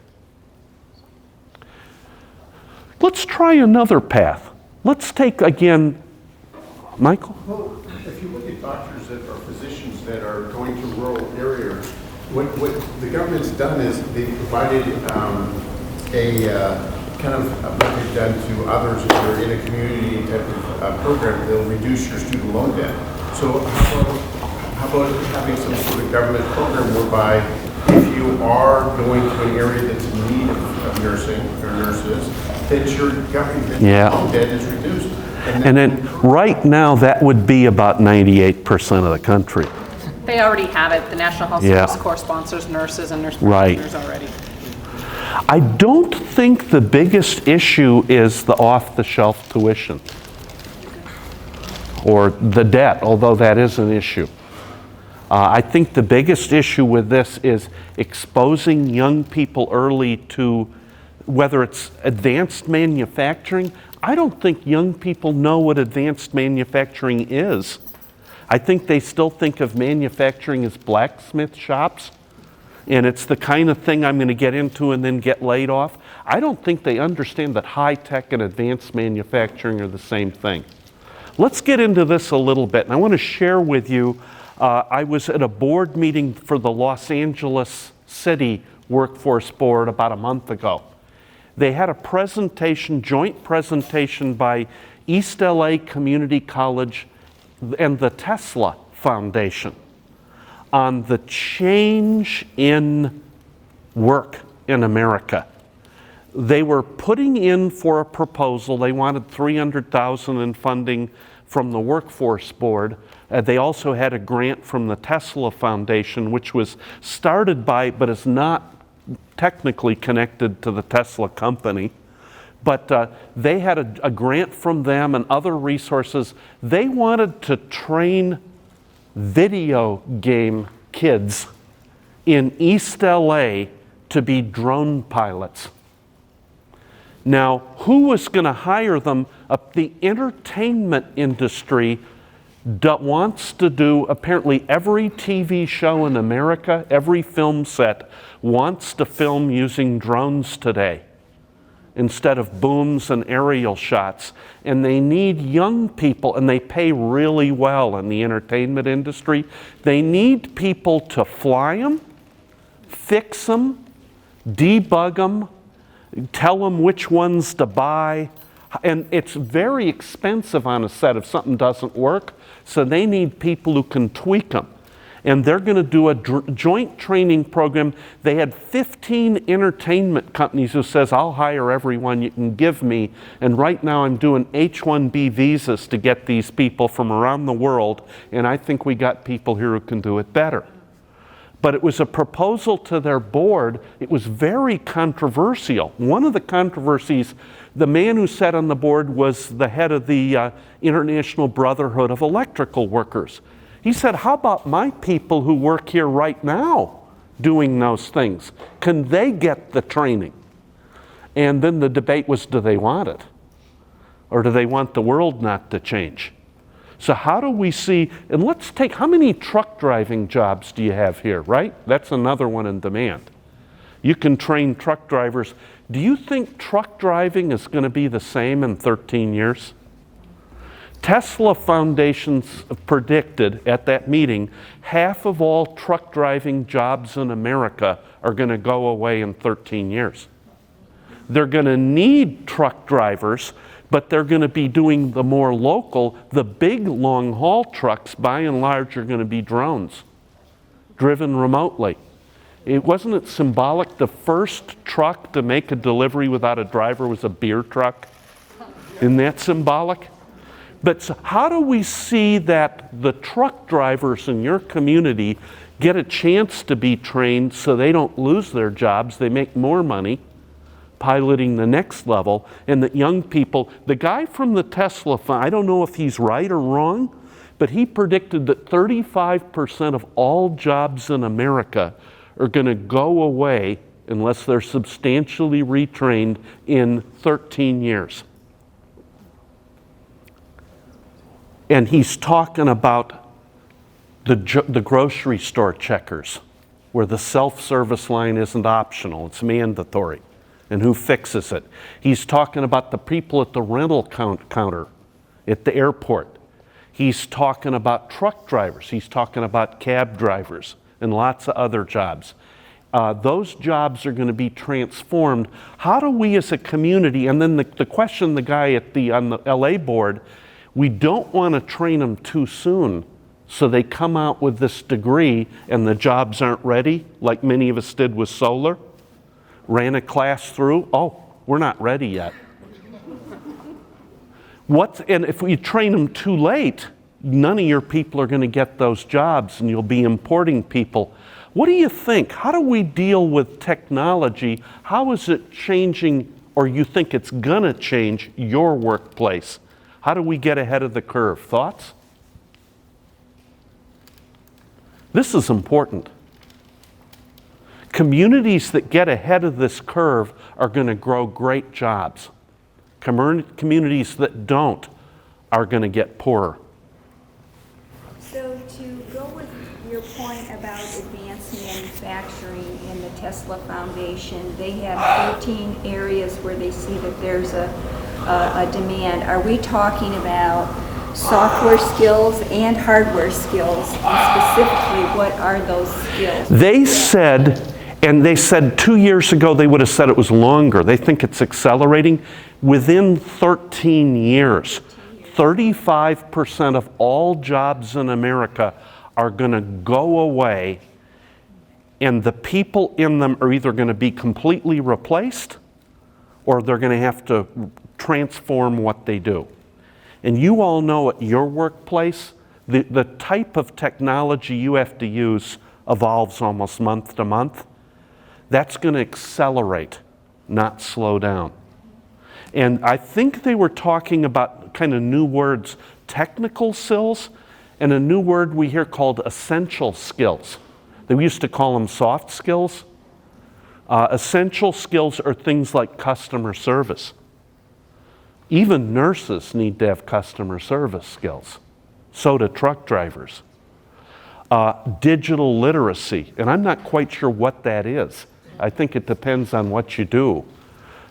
Let's try another path. Let's take, again, Michael? Well, if you look at doctors that are physicians that are going to rural areas, what the government's done is they've provided kind of what they've done to others if they're in a community type of program, they'll reduce your student loan debt. So how about having some sort of government program whereby if you are going to an area that's in need of nursing or nurses, that your government loan debt is reduced. And then right now that would be about 98% of the country. They already have it. The National Health Service Corps sponsors nurses and nurse practitioners already. I don't think the biggest issue is the off-the-shelf tuition or the debt, although that is an issue. I think the biggest issue with this is exposing young people early to whether it's advanced manufacturing. I don't think young people know what advanced manufacturing is. I think they still think of manufacturing as blacksmith shops, and it's the kind of thing I'm going to get into and then get laid off. I don't think they understand that high-tech and advanced manufacturing are the same thing. Let's get into this a little bit, and I want to share with you, I was at a board meeting for the Los Angeles City Workforce Board about a month ago. They had a presentation, joint presentation by East LA Community College and the Tesla Foundation on the change in work in America. They were putting in for a proposal. They wanted $300,000 in funding from the Workforce Board. They also had a grant from the Tesla Foundation, which was started by, but is not technically connected to the Tesla company. But they had a grant from them and other resources. They wanted to train video game kids in East LA to be drone pilots. Now, who was going to hire them? The entertainment industry wants to do, apparently every TV show in America, every film set wants to film using drones today instead of booms and aerial shots. And they need young people, and they pay really well in the entertainment industry. They need people to fly them, fix them, debug them, tell them which ones to buy. And it's very expensive on a set if something doesn't work, so they need people who can tweak them. And they're going to do a joint training program. They had 15 entertainment companies who says, I'll hire everyone you can give me. And right now I'm doing H-1B visas to get these people from around the world. And I think we got people here who can do it better. But it was a proposal to their board. It was very controversial. One of the controversies, the man who sat on the board was the head of the International Brotherhood of Electrical Workers. He said, how about my people who work here right now doing those things? Can they get the training? And then the debate was, do they want it? Or do they want the world not to change? So how do we see, and let's take, how many truck driving jobs do you have here, right? That's another one in demand. You can train truck drivers. Do you think truck driving is going to be the same in 13 years? Tesla Foundation's predicted at that meeting, half of all truck driving jobs in America are going to go away in 13 years. They're going to need truck drivers but they're going to be doing the more local. The big long haul trucks, by and large, are going to be drones, driven remotely. Wasn't it symbolic? The first truck to make a delivery without a driver was a beer truck. Isn't that symbolic? But so how do we see that the truck drivers in your community get a chance to be trained so they don't lose their jobs, they make more money piloting the next level, and that young people, the guy from the Tesla fund, I don't know if he's right or wrong, but he predicted that 35% of all jobs in America are going to go away unless they're substantially retrained in 13 years. And he's talking about the grocery store checkers, where the self-service line isn't optional, it's mandatory. And who fixes it? He's talking about the people at the rental counter at the airport. He's talking about truck drivers. He's talking about cab drivers and lots of other jobs. Those jobs are going to be transformed. How do we as a community, and then the question the guy on the LA board, we don't want to train them too soon so they come out with this degree and the jobs aren't ready, like many of us did with solar. Ran a class through, oh, we're not ready yet. And if we train them too late, none of your people are going to get those jobs and you'll be importing people. What do you think? How do we deal with technology? How is it changing, or you think it's going to change your workplace? How do we get ahead of the curve? Thoughts? This is important. Communities that get ahead of this curve are going to grow great jobs. Communities that don't are going to get poorer. So to go with your point about advanced manufacturing in the Tesla Foundation, they have 13 areas where they see that there's a demand. Are we talking about software skills and hardware skills? And specifically, what are those skills? They said 2 years ago they would have said it was longer. They think it's accelerating. Within 13 years, 35% of all jobs in America are going to go away, and the people in them are either going to be completely replaced or they're going to have to transform what they do. And you all know at your workplace, the type of technology you have to use evolves almost month to month. That's going to accelerate, not slow down. And I think they were talking about kind of new words, technical skills, and a new word we hear called essential skills. They used to call them soft skills. Essential skills are things like customer service. Even nurses need to have customer service skills. So do truck drivers. Digital literacy, and I'm not quite sure what that is. I think it depends on what you do.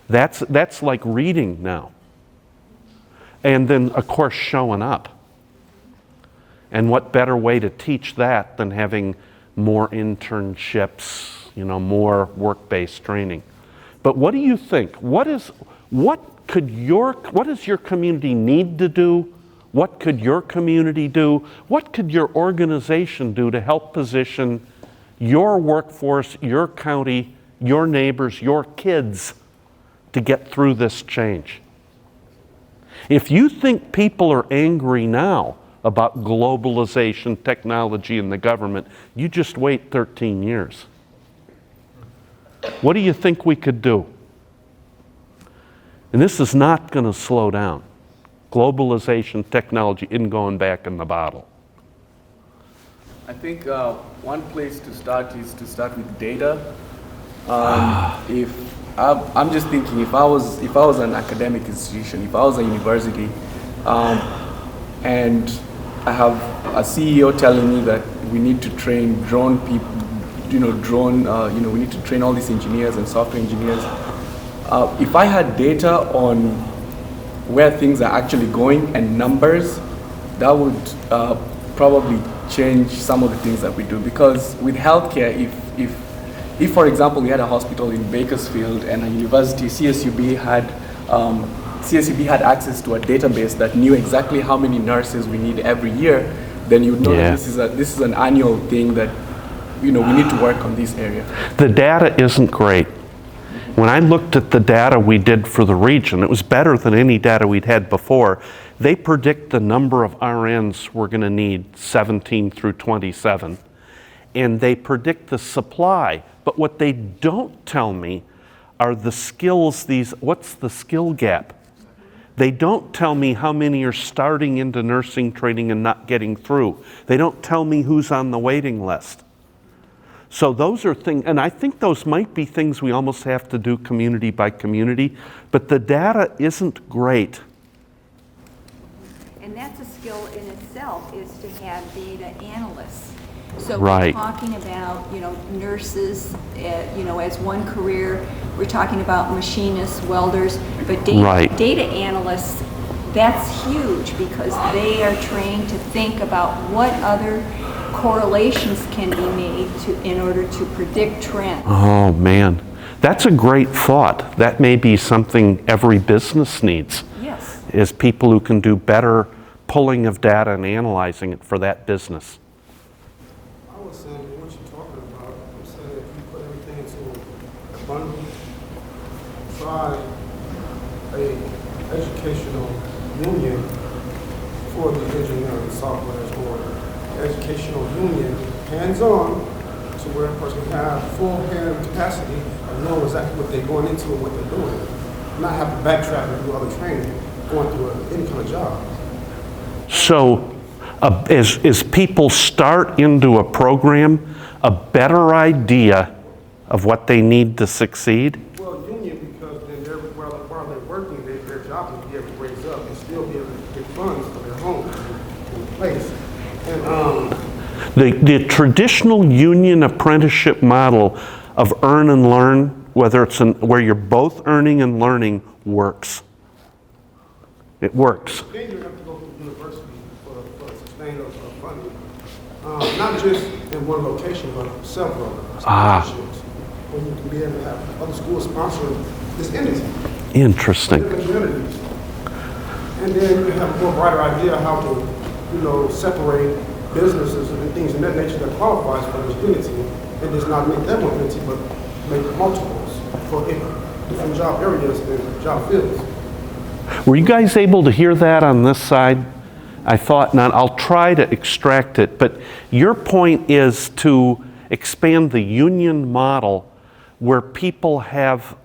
That's like reading now. And then, of course, showing up. And what better way to teach that than having more internships, more work-based training. But what do you think? What does your community need to do? What could your community do? What could your organization do to help position your workforce, your county, your neighbors, your kids to get through this change? If you think people are angry now about globalization, technology, and the government, you just wait 13 years. What do you think we could do? And this is not going to slow down. Globalization, technology isn't going back in the bottle. I think one place to start is to start with data. I'm just thinking, if I was an academic institution, if I was a university, and I have a CEO telling me that we need to train drone people, we need to train all these engineers and software engineers. If I had data on where things are actually going and numbers, that would probably change some of the things that we do. Because with healthcare, if for example we had a hospital in Bakersfield and a university, CSUB had CSUB had access to a database that knew exactly how many nurses we need every year, then you would know that this is an annual thing that, we need to work on this area. The data isn't great. When I looked at the data we did for the region, it was better than any data we'd had before. They predict the number of RNs we're going to need 17 through 27, and they predict the supply. But what they don't tell me are the skills, what's the skill gap? They don't tell me how many are starting into nursing training and not getting through. They don't tell me who's on the waiting list. So those are things, and I think those might be things we almost have to do community by community, but the data isn't great. And that's a skill in itself, is to have data analysts. So Right. we're talking about, nurses, as one career. We're talking about machinists, welders, but Right. data analysts, that's huge because they are trained to think about what other correlations can be made in order to predict trends. Oh man, that's a great thought. That may be something every business needs. Yes. Is people who can do better pulling of data and analyzing it for that business. I was saying, what you're talking about, I'm saying if you put everything into a bundle, try a educational union for the engineering software or educational union, hands-on, to where a person can have full hand capacity of knowing exactly what they're going into and what they're doing. Not have to backtrack and do other training, going through any kind of job. So as people start into a program, a better idea of what they need to succeed? Well, union, because then while they're working, their job will be able to raise up and still be able to get funds for their home in place. And The traditional union apprenticeship model of earn and learn, whether it's where you're both earning and learning, works. It works. then you have to go to university for sustainable funding. Not just in one location, but several scholarships, where you can be able to have other schools sponsor this entity. Interesting. Different communities. And then you have a more brighter idea how to, separate businesses and things of that nature that qualifies for this unity, and just not make that one unity, but make multiples for different job areas and job fields. Were you guys able to hear that on this side? I thought not. I'll try to extract it, but your point is to expand the union model where people have,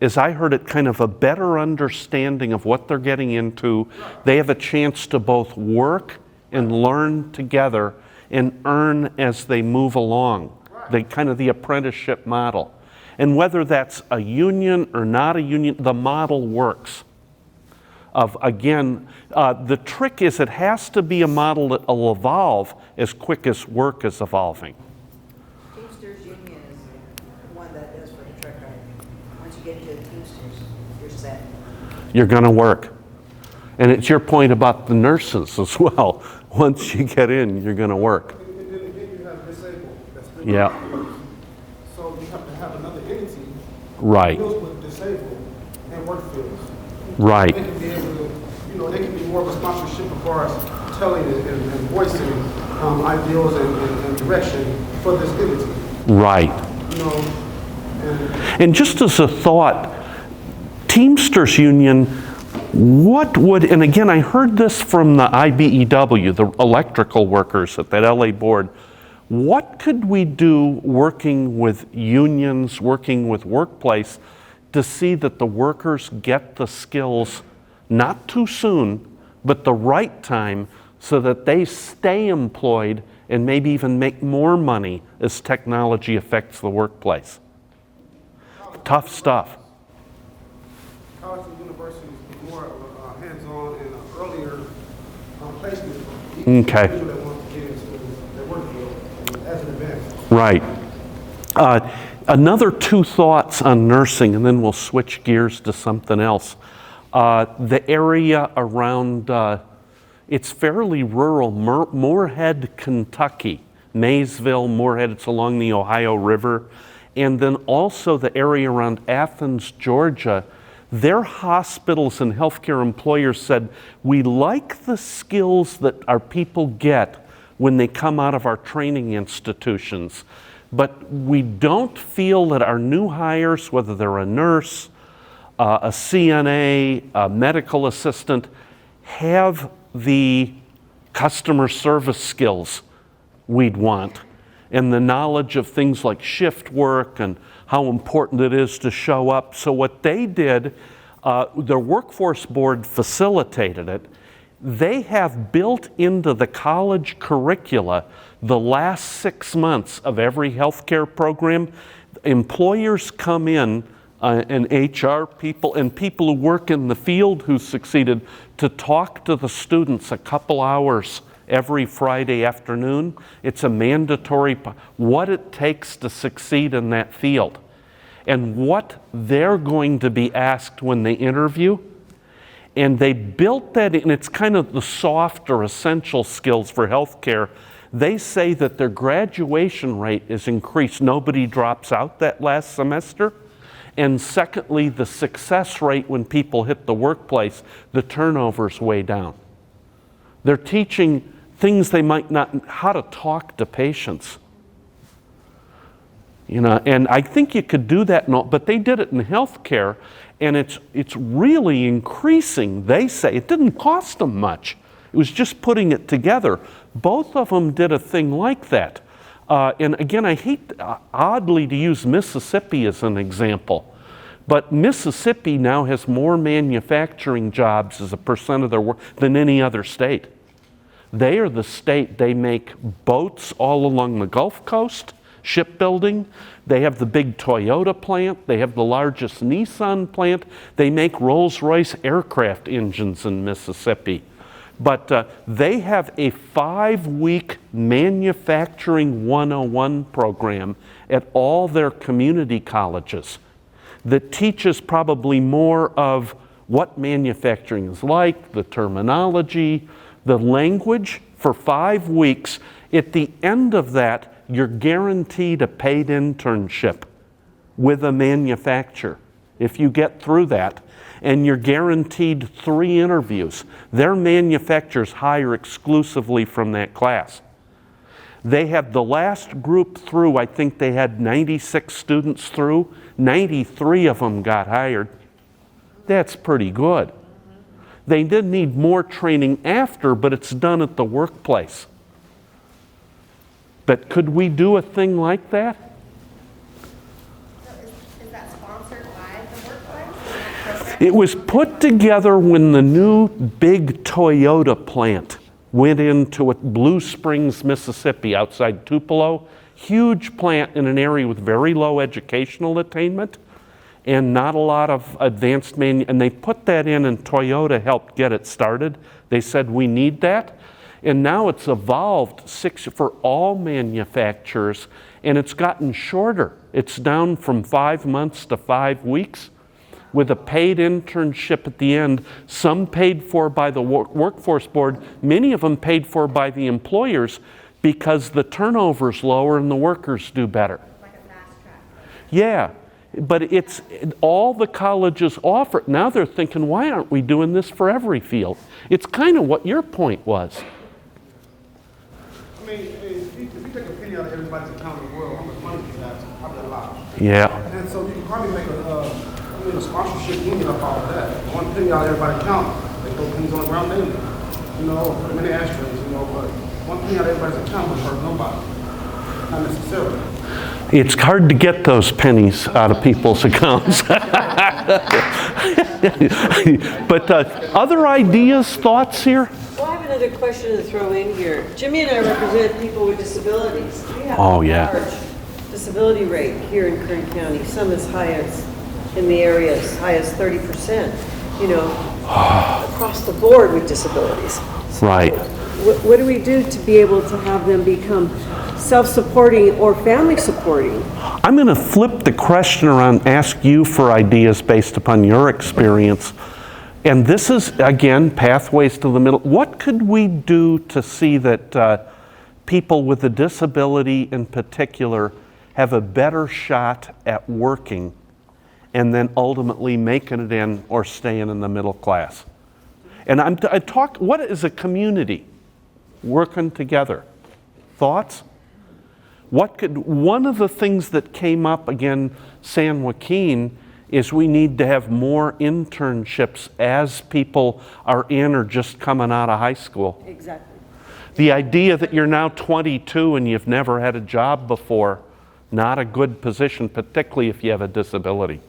as I heard it, kind of a better understanding of what they're getting into. They have a chance to both work and learn together and earn as they move along. The kind of the apprenticeship model. And whether that's a union or not a union, the model works. The trick is it has to be a model that will evolve as quick as work is evolving. Teamsters Union is one that does for the truck driver. Once you get into the Teamsters, you're set. You're going to work. And it's your point about the nurses as well. Once you get in, you're going to work. And then again, you have disabled. That's Yeah. So you have to have another entity Right. that deals with disabled and work fields. Right. They can be able to, they can be more of a sponsorship as far as telling and voicing ideals and direction for this entity. Right. And just as a thought, Teamsters Union, what would, and again, I heard this from the IBEW, the electrical workers at that LA board, what could we do working with unions, working with workplace, to see that the workers get the skills not too soon, but the right time, so that they stay employed and maybe even make more money as technology affects the workplace? Tough stuff. Colleges and universities is more hands-on and earlier placement for people that want to get into their work field as an advance. Right. Another two thoughts on nursing, and then we'll switch gears to something else. The area around, it's fairly rural, Moorhead, Kentucky, Maysville, Moorhead, it's along the Ohio River, and then also the area around Athens, Georgia. their hospitals and healthcare employers said, we like the skills that our people get when they come out of our training institutions, but we don't feel that our new hires, whether they're a nurse, a CNA, a medical assistant, have the customer service skills we'd want, and the knowledge of things like shift work and how important it is to show up. So what they did, their workforce board facilitated it. They have built into the college curricula the last 6 months of every healthcare program. Employers come in, and HR people and people who work in the field who succeeded, to talk to the students a couple hours every Friday afternoon. It's a mandatory, what it takes to succeed in that field and what they're going to be asked when they interview. And they built that in. It's kind of the soft or essential skills for healthcare. They say that their graduation rate is increased. Nobody drops out that last semester. And secondly, the success rate when people hit the workplace, the turnover's way down. They're teaching things they might not, how to talk to patients. You know, and I think you could do that, but they did it in healthcare, and it's really increasing. They say it didn't cost them much. It was just putting it together. Both of them did a thing like that. And again, I hate oddly to use Mississippi as an example, but Mississippi now has more manufacturing jobs as a percent of their work than any other state. They are the state, they make boats all along the Gulf Coast, shipbuilding. They have the big Toyota plant. They have the largest Nissan plant. They make Rolls-Royce aircraft engines in Mississippi. But they have a 5-week manufacturing 101 program at all their community colleges that teaches probably more of what manufacturing is like, the terminology, the language for 5 weeks. At the end of that, you're guaranteed a paid internship with a manufacturer if you get through that. And you're guaranteed 3 interviews. Their manufacturers hire exclusively from that class. They had the last group through, I think they had 96 students through, 93 of them got hired. That's pretty good. They did need more training after, but it's done at the workplace. But could we do a thing like that? Is that sponsored by the workplace? It was put together when the new big Toyota plant went into it, Blue Springs, Mississippi, outside Tupelo. Huge plant in an area with very low educational attainment and not a lot of advanced and they put that in, and Toyota helped get it started. They said, we need that. And now it's evolved for all manufacturers, and it's gotten shorter. It's down from 5 months to 5 weeks with a paid internship at the end, some paid for by the workforce board, many of them paid for by the employers because the turnover's lower and the workers do better. Like a fast track. Yeah, but it's all the colleges offer. Now they're thinking, why aren't we doing this for every field? It's kind of what your point was. I mean, if you take a penny out of everybody's account in the world, how much money you have? Probably a lot. Yeah. And so you can probably make a sponsorship union up all of that. One penny out of everybody's account, they throw pennies on the ground daily. You know, put them in the ashtrays, you know, but one penny out of everybody's account would hurt nobody. Not necessarily. It's hard to get those pennies out of people's accounts. But other ideas, thoughts here? Well, I have another question to throw in here. Jimmy and I represent people with disabilities. We have Oh, a yeah. large disability rate here in Kern County, some as high as, in the area, as high as 30%, you know, across the board with disabilities. Right. What do we do to be able to have them become self-supporting or family supporting? I'm going to flip the question around, ask you for ideas based upon your experience. And this is, again, pathways to the middle. What could we do to see that people with a disability in particular have a better shot at working and then ultimately making it in or staying in the middle class. And I talk, what is a community working together? Thoughts? One of the things that came up again, San Joaquin, is we need to have more internships as people are in or just coming out of high school. Exactly. The idea that you're now 22 and you've never had a job before, not a good position, particularly if you have a disability.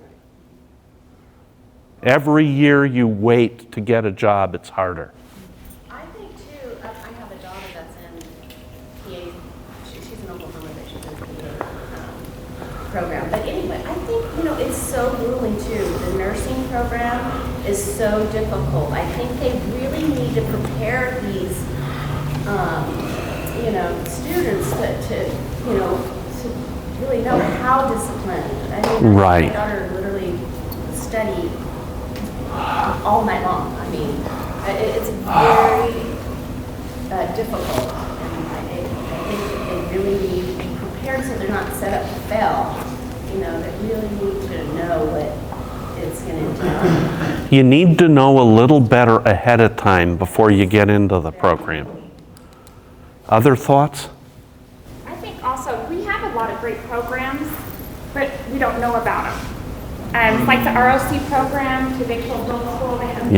Every year you wait to get a job, it's harder. I think too, I have a daughter that's in PA, she's in Oklahoma, but she's in the PA program. But anyway, I think, it's so grueling too. The nursing program is so difficult. I think they really need to prepare these, students to really know how disciplined. I mean, Right. my daughter literally studied all night long. I mean, it's very difficult, and I think that they really need to be prepared so they're not set up to fail. They really need to know what it's going to entail. You need to know a little better ahead of time before you get into the program. Other thoughts? I think also we have a lot of great programs, but we don't know about them. Like the ROC program, to Bakersfield Middle School, they have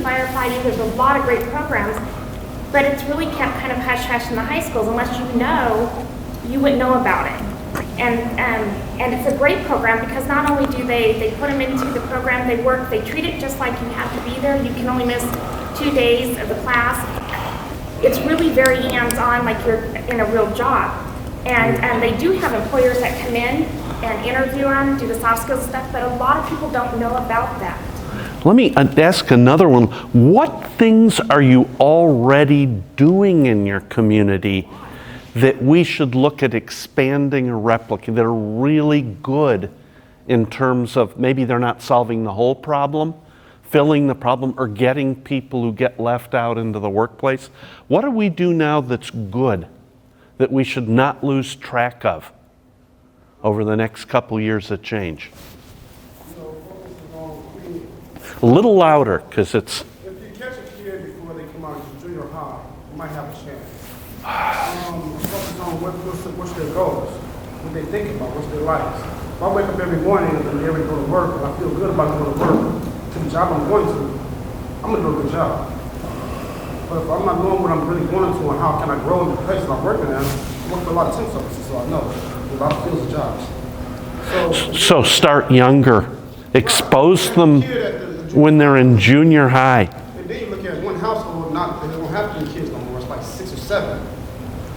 firefighting. There's a lot of great programs, but it's really kept kind of hush-hush in the high schools. Unless you wouldn't know about it. And it's a great program because not only do they put them into the program, they treat it just like you have to be there. You can only miss 2 days of the class. It's really very hands-on, like you're in a real job. And they do have employers that come in and interview them, do the soft skills stuff, but a lot of people don't know about that. Let me ask another one. What things are you already doing in your community that we should look at expanding or replicating that are really good in terms of maybe they're not solving the whole problem, filling the problem, or getting people who get left out into the workplace? What do we do now that's good that we should not lose track of over the next couple years of change? A little louder, because it's... If you catch a kid before they come out of junior high, you might have a chance. Focus on what's their goals, what they think about, what's their lives. If I wake up every morning and I'm ready to go to work, and I feel good about going to work, to the job I'm going to, I'm going to do a good job. But if I'm not knowing what I'm really going to and how can I grow in the place that I'm working at, I work for a lot of temp services, so I know. There's a lot of fields of jobs. So start younger. Expose them when they're in junior high. And then you look at one household, they don't have 3 kids no more, it's like 6 or 7.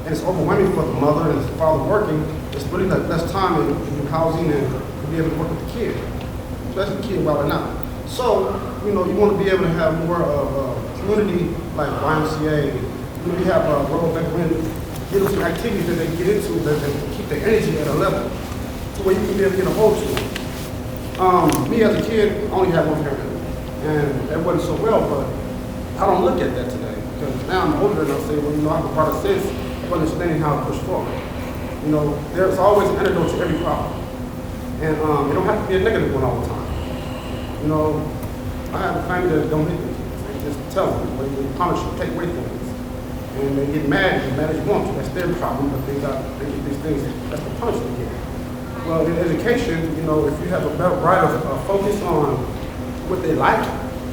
And it's overwhelming for the mother and the father working. It's really less time in housing and to be able to work with the kid, especially the kid while they're not. So, you want to be able to have more of a community like YMCA. We have World Veteran, give them some activities that they get into that keep their energy at a level to where you can be able to get a hold to. Me as a kid, I only had one parent, and that wasn't so well, but I don't look at that today because now I'm older and I'll say, well, I have a part of sense of understanding how to push forward. There's always an antidote to every problem, and it don't have to be a negative one all the time. I have a family that don't hit their kids. They just tell them, they punish them, take away things, and they get mad as you want to. That's their problem, but they get these things. That's the punishment again. Well, in education, if you have a brighter focus on what they like,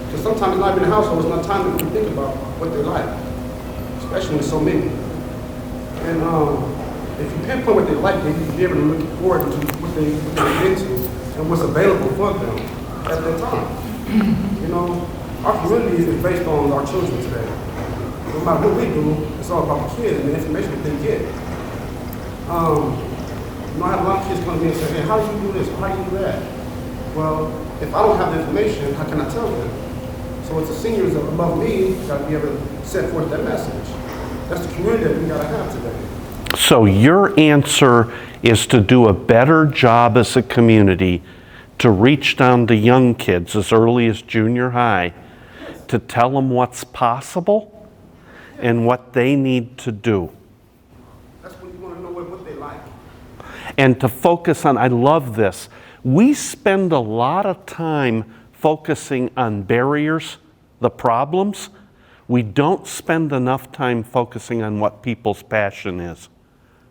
because sometimes it's not in the household, it's not time to think about what they like, especially when there's so many. And if you pinpoint what they like, then you can be able to look forward to what they get into and what's available for them at that time. Our community is based on our children today. No matter what we do, it's all about the kids and the information that they get. I have a lot of kids come to me and say, hey, how do you do this? How do you do that? Well, if I don't have the information, how can I tell them? So it's the seniors above me got to be able to set forth that message. That's the community that we got to have today. So your answer is to do a better job as a community to reach down to young kids as early as junior high to tell them what's possible and what they need to do. That's when you want to know what they like. And to focus on, I love this, We spend a lot of time focusing on barriers, the problems. We don't spend enough time focusing on what people's passion is,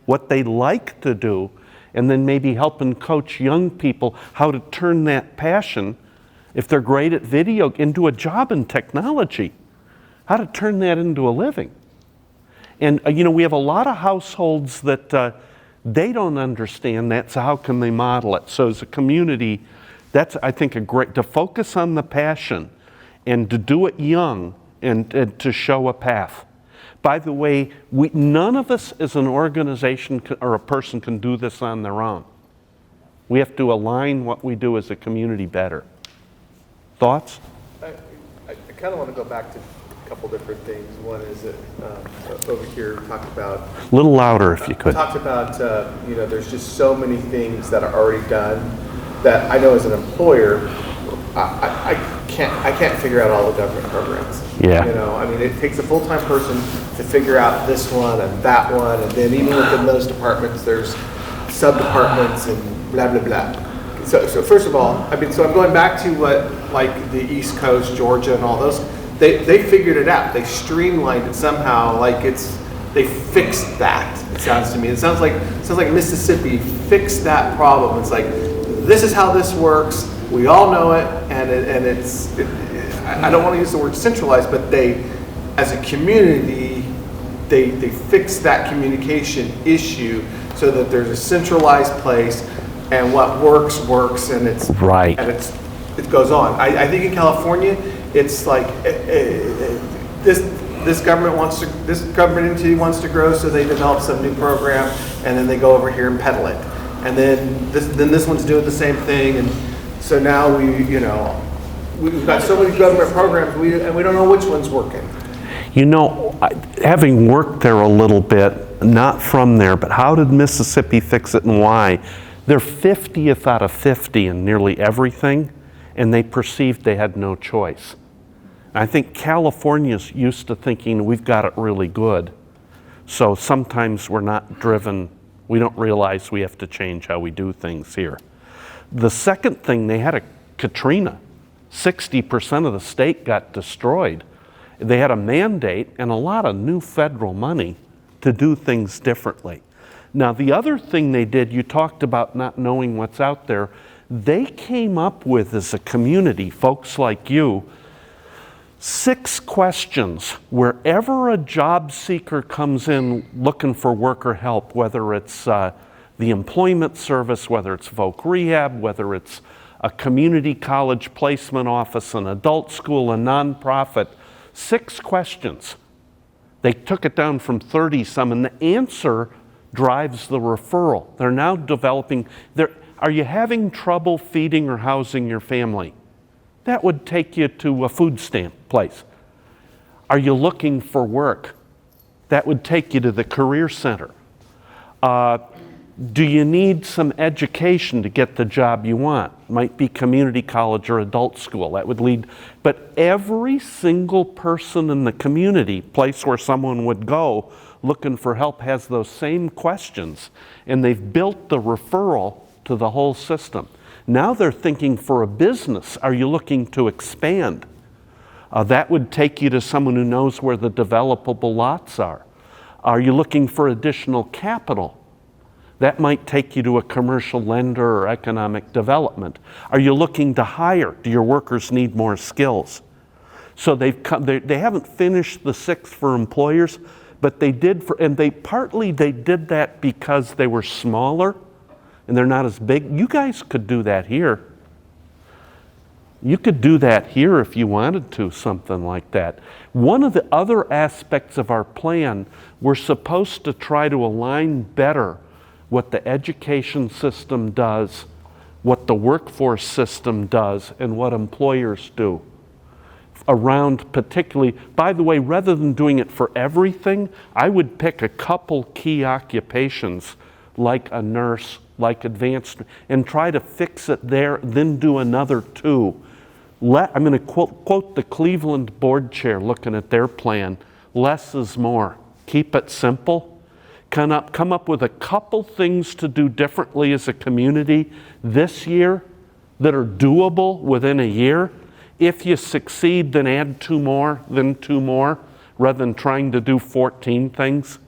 what they like to do, and then maybe helping coach young people how to turn that passion, if they're great at video, into a job in technology, how to turn that into a living. And we have a lot of households that they don't understand that, so how can they model it? So as a community, that's, I think, to focus on the passion and to do it young and to show a path. By the way, none of us as an organization or a person can do this on their own. We have to align what we do as a community better. Thoughts? I kind of want to go back to a couple different things. One is that over here talked about... A little louder if you could. Talked about, there's just so many things that are already done that I know as an employer, I can't figure out all the government programs. Yeah. It takes a full-time person to figure out this one and that one, and then even within those departments, there's sub-departments and blah, blah, blah. So first of all, so I'm going back to what, like the East Coast, Georgia and all those, they figured it out. They streamlined it somehow, they fixed that, it sounds to me. It sounds like Mississippi fixed that problem. It's like, this is how this works. We all know it, and I don't want to use the word centralized, but they, as a community, they fix that communication issue so that there's a centralized place, and what works, and it's right, and it goes on. I think in California, it's like this government entity wants to grow, so they develop some new program, and then they go over here and peddle it, and then this one's doing the same thing, and so now we've got so many government programs, and we don't know which one's working. Having worked there a little bit, not from there, but how did Mississippi fix it and why? They're 50th out of 50 in nearly everything, and they perceived they had no choice. I think California's used to thinking we've got it really good. So sometimes we're not driven, we don't realize we have to change how we do things here. The second thing, they had a Katrina. 60% of the state got destroyed. They had a mandate and a lot of new federal money to do things differently. Now, the other thing they did, you talked about not knowing what's out there, they came up with, as a community, folks like you, 6 questions wherever a job seeker comes in looking for work or help, whether it's the employment service, whether it's voc rehab, whether it's a community college placement office, an adult school, a nonprofit, 6 questions. They took it down from 30-some, and the answer drives the referral. They're now developing, are you having trouble feeding or housing your family? That would take you to a food stamp place. Are you looking for work? That would take you to the career center. Do you need some education to get the job you want? Might be community college or adult school. That would lead, but every single person in the community, place where someone would go looking for help, has those same questions, and they've built the referral to the whole system. Now they're thinking for a business, are you looking to expand? That would take you to someone who knows where the developable lots are. Are you looking for additional capital? That might take you to a commercial lender or economic development. Are you looking to hire? Do your workers need more skills? So they haven't finished the 6 for employers, but they did they did that because they were smaller and they're not as big. You guys could do that here. You could do that here if you wanted to, something like that. One of the other aspects of our plan, we're supposed to try to align better what the education system does, what the workforce system does, and what employers do. Around particularly, by the way, rather than doing it for everything, I would pick a couple key occupations like a nurse, like advanced, and try to fix it there, then do another 2. I'm going to quote the Cleveland board chair looking at their plan, less is more. Keep it simple. come up with a couple things to do differently as a community this year that are doable within a year. If you succeed, then add 2 more, then 2 more, rather than trying to do 14 things.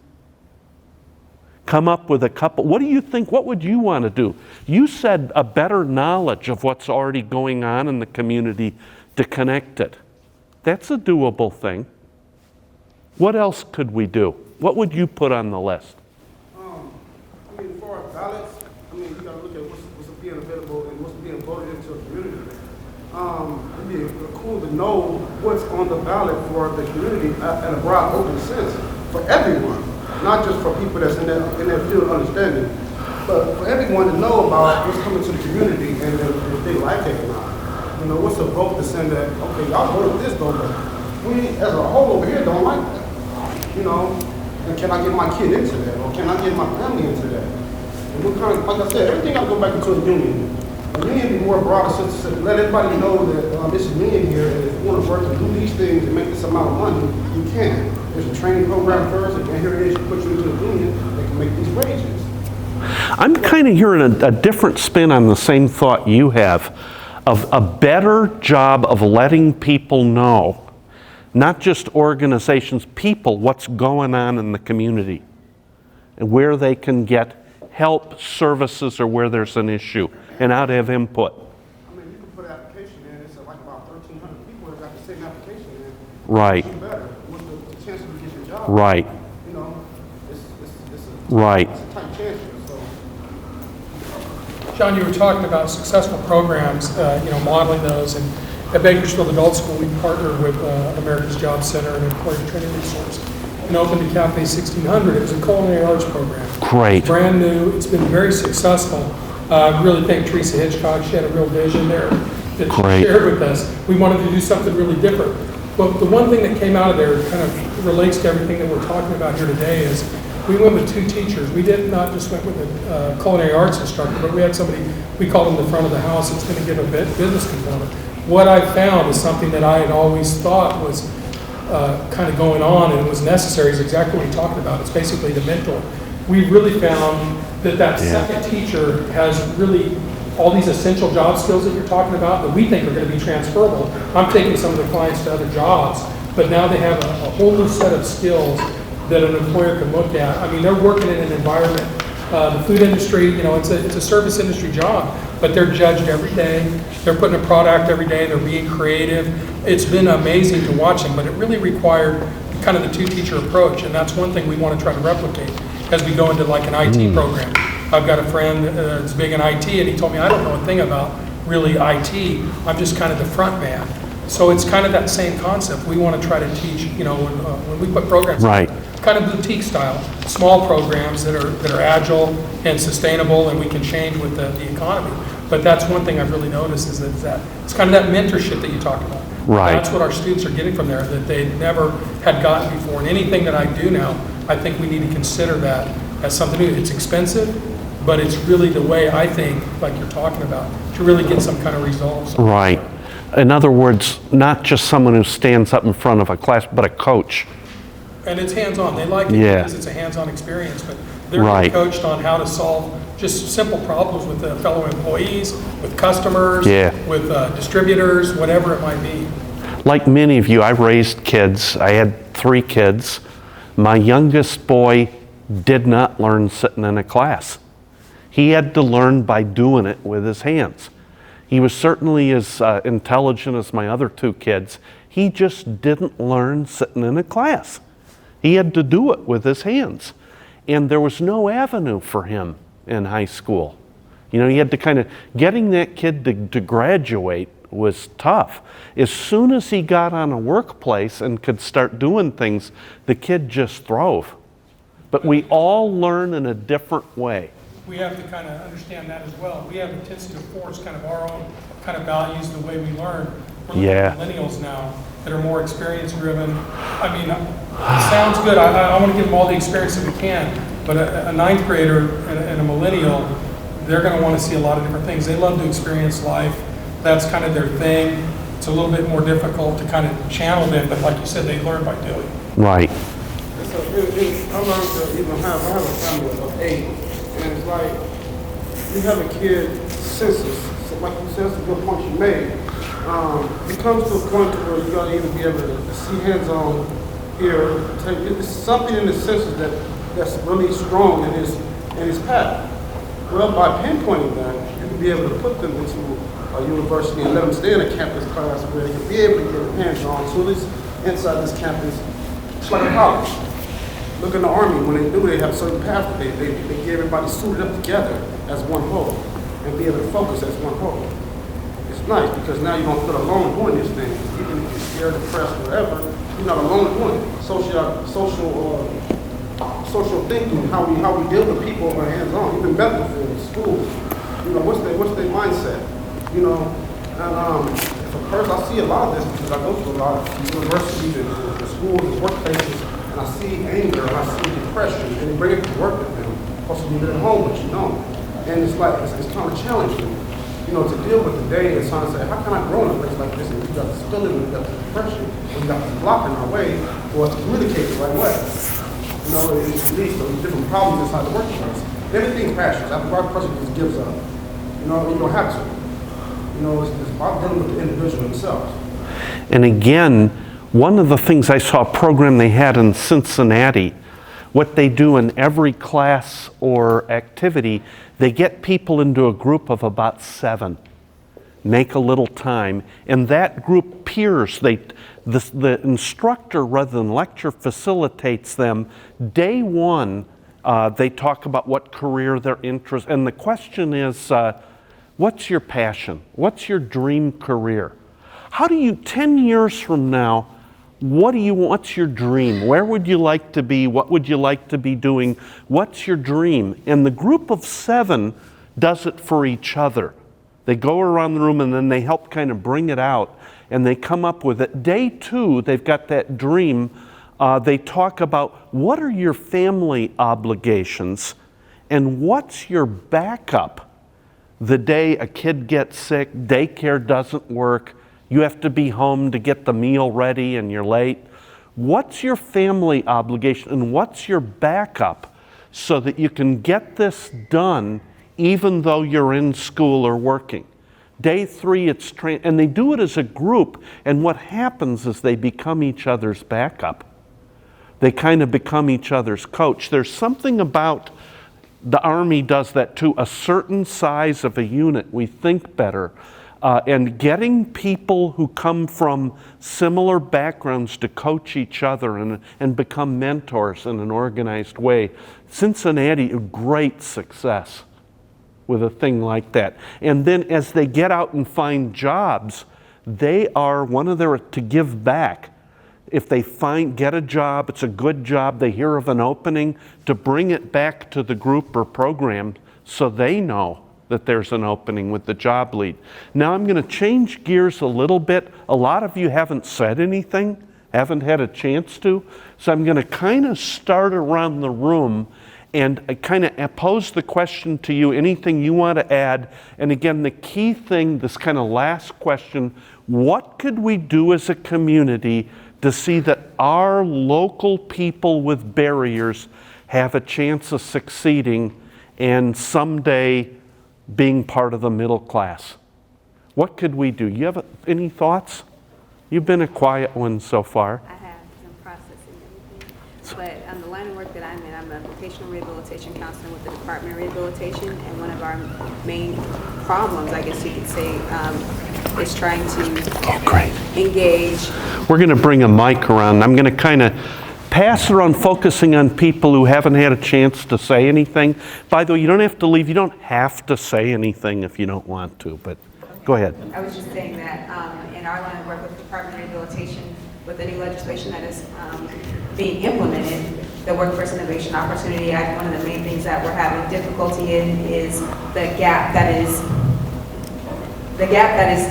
Come up with a couple. What do you think? What would you want to do? You said a better knowledge of what's already going on in the community to connect it. That's a doable thing. What else could we do? What would you put on the list? I mean, for our ballots, I mean, you got to look at what's being available and what's being voted into a community. It'd be cool to know what's on the ballot for the community at a broad, open sense for everyone, not just for people that's in that field of understanding, but for everyone to know about what's coming to the community and if they like it or not. You know, what's a vote to send that? Okay, y'all voted this though, but we as a whole over here don't like that. You know, and can I get my kid into that, or can I get my family into that? And what kind of, like I said, everything got to go back into a union. A union be more broader, so let everybody know that this is me in here, and if you want to work and do these things and make this amount of money, you can. There's a training program first, and then here it is, you put you into a union, they can make these wages. I'm kind of hearing a different spin on the same thought you have, of a better job of letting people know, not just organizations, people, what's going on in the community and where they can get help, services, or where there's an issue, and how to have input. I mean, you can put an application in, it's like about 1,300 people that got the same application in. Right. Do better. What's the chance of you getting a job? Right. You know, it's right. It's a tight chance. So. John, you were talking about successful programs, modeling those, and at Bakersfield Adult School, we partnered with America's Job Center and Employer Training Resource and opened a Cafe 1600. It was a culinary arts program. Great. Brand new. It's been very successful. I really thank Teresa Hitchcock. She had a real vision there that she shared with us. We wanted to do something really different. But the one thing that came out of there kind of relates to everything that we're talking about here today is we went with 2 teachers. We did not just went with a culinary arts instructor, but we had somebody, we called them the front of the house, that's going to give a business component. What I found is something that I had always thought was kind of going on and was necessary, is exactly what you're talking about. It's basically the mentor. We really found that second teacher has really all these essential job skills that you're talking about that we think are going to be transferable. I'm taking some of the clients to other jobs, but now they have a whole new set of skills that an employer can look at. I mean, they're working in an environment, the food industry, it's a service industry job, but they're judged every day. They're putting a product every day. They're being creative. It's been amazing to watch them, but it really required kind of the 2-teacher approach, and that's one thing we want to try to replicate as we go into like an IT program. I've got a friend that's big in IT, and he told me, I don't know a thing about really IT. I'm just kind of the front man. So it's kind of that same concept. We want to try to teach, when we put programs right. kind of boutique style, small programs that are agile and sustainable, and we can change with the economy. But that's one thing I've really noticed is that it's kind of that mentorship that you talk about. Right. That's what our students are getting from there that they never had gotten before. And anything that I do now, I think we need to consider that as something new. It's expensive, but it's really the way I think, like you're talking about, to really get some kind of results. Right. In other words, not just someone who stands up in front of a class, but a coach. And it's hands-on. They like it because it's a hands-on experience, but they're being coached on how to solve just simple problems with fellow employees, with customers, with distributors, whatever it might be. Like many of you, I raised kids. I had 3 kids. My youngest boy did not learn sitting in a class. He had to learn by doing it with his hands. He was certainly as intelligent as my other 2 kids. He just didn't learn sitting in a class. He had to do it with his hands. And there was no avenue for him in high school. He had to kind of, getting that kid to graduate was tough. As soon as he got on a workplace and could start doing things, the kid just throve. But we all learn in a different way. We have to kind of understand that as well. We have a tendency to force kind of our own kind of values the way we learn. We're looking at millennials now that are more experience driven. I mean, it sounds good. I want to give them all the experience that we can, but a 9th grader and a millennial, they're going to want to see a lot of different things. They love to experience life. That's kind of their thing. It's a little bit more difficult to kind of channel them, but like you said, they learn by doing. Right. I learned to even I have a family of 8, and it's like, you have a kid senses, so like you said, it's a good point you made. It comes to a point where you gotta even be able to see hands-on here. It's something in the senses that's really strong in his path. Well, by pinpointing that, you can be able to put them into a university and let them stay in a campus class where they can be able to get hands-on. So this inside this campus, it's like a college. Look in the Army, when they have certain paths that they get everybody suited up together as one whole and be able to focus as one whole. It's nice because now you don't feel alone doing this thing. Even if you're scared, depressed, whatever, you're not alone doing it. Social thinking, how we deal with people are hands-on, even medical field, schools. You know, what's their mindset? You know, and if a person, I see a lot of this because I go to a lot of universities and schools and workplaces, and I see anger, and I see depression, and they bring it to work with them. Also, you live at home, but you don't. And it's like, it's kind of challenging, you know, to deal with the day and trying to say, how can I grow in a place like this? And we got this feeling, we got this depression, we got this block in our way for us to communicate the right way. You know, it leads to different problems inside the workplace. Everything crashes. After one person just gives up. You know, you don't have to. You know, it's about dealing with the individual themselves. And again, one of the things I saw a program they had in Cincinnati, what they do in every class or activity, they get people into a group of about 7, make a little time, and that group peers, the instructor rather than lecture facilitates them. Day 1, they talk about what career they're interested in, and the question is, what's your passion? What's your dream career? How do you, 10 years from now, what's your dream? Where would you like to be? What would you like to be doing? What's your dream? And the group of 7 does it for each other. They go around the room and then they help kind of bring it out and they come up with it. Day 2, they've got that dream. They talk about what are your family obligations and what's your backup the day a kid gets sick, daycare doesn't work, you have to be home to get the meal ready and you're late. What's your family obligation and what's your backup so that you can get this done even though you're in school or working? Day 3, and they do it as a group, and what happens is they become each other's backup. They kind of become each other's coach. There's something about the Army does that too. A certain size of a unit, we think better. And getting people who come from similar backgrounds to coach each other and become mentors in an organized way. Cincinnati, a great success with a thing like that. And then as they get out and find jobs, they are to give back. If they get a job, it's a good job, they hear of an opening, to bring it back to the group or program so they know that there's an opening with the job lead. Now I'm going to change gears a little bit. A lot of you haven't said anything, haven't had a chance to, so I'm going to kind of start around the room and kind of pose the question to you, anything you want to add. And again, the key thing, this kind of last question, what could we do as a community to see that our local people with barriers have a chance of succeeding and someday being part of the middle class? What could we do? You have any thoughts? You've been a quiet one so far. I have some processing everything. But the line of work that I'm in, I'm a vocational rehabilitation counselor with the Department of Rehabilitation, and one of our main problems, I guess you could say, is trying to engage. We're going to bring a mic around. I'm going to kind of pass around, focusing on people who haven't had a chance to say anything. By the way, you don't have to leave. You don't have to say anything if you don't want to, but go ahead. I was just saying that in our line of work with the Department of Rehabilitation, with the new legislation that is being implemented, the Workforce Innovation Opportunity Act, one of the main things that we're having difficulty in is the gap that is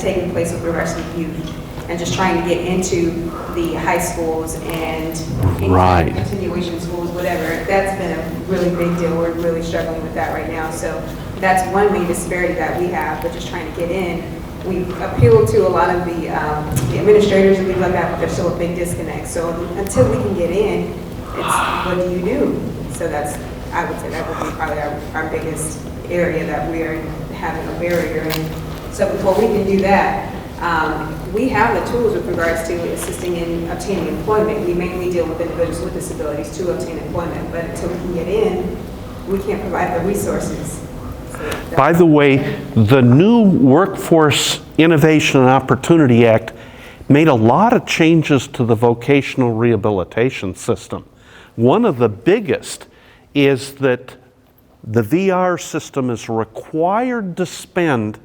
taking place with regards to youth, and just trying to get into the high schools and continuation schools, whatever. That's been a really big deal. We're really struggling with that right now. So that's one main disparity that we have, but just trying to get in. We appeal to a lot of the administrators and things like that, but there's still a big disconnect. So until we can get in, it's what do you do? So that's, I would say that would be probably our biggest area that we are having a barrier in. So before we can do that, we have the tools with regards to assisting in obtaining employment. We mainly deal with individuals with disabilities to obtain employment, but until we can get in, we can't provide the resources. So By the way, the new Workforce Innovation and Opportunity Act made a lot of changes to the vocational rehabilitation system. One of the biggest is that the VR system is required to spend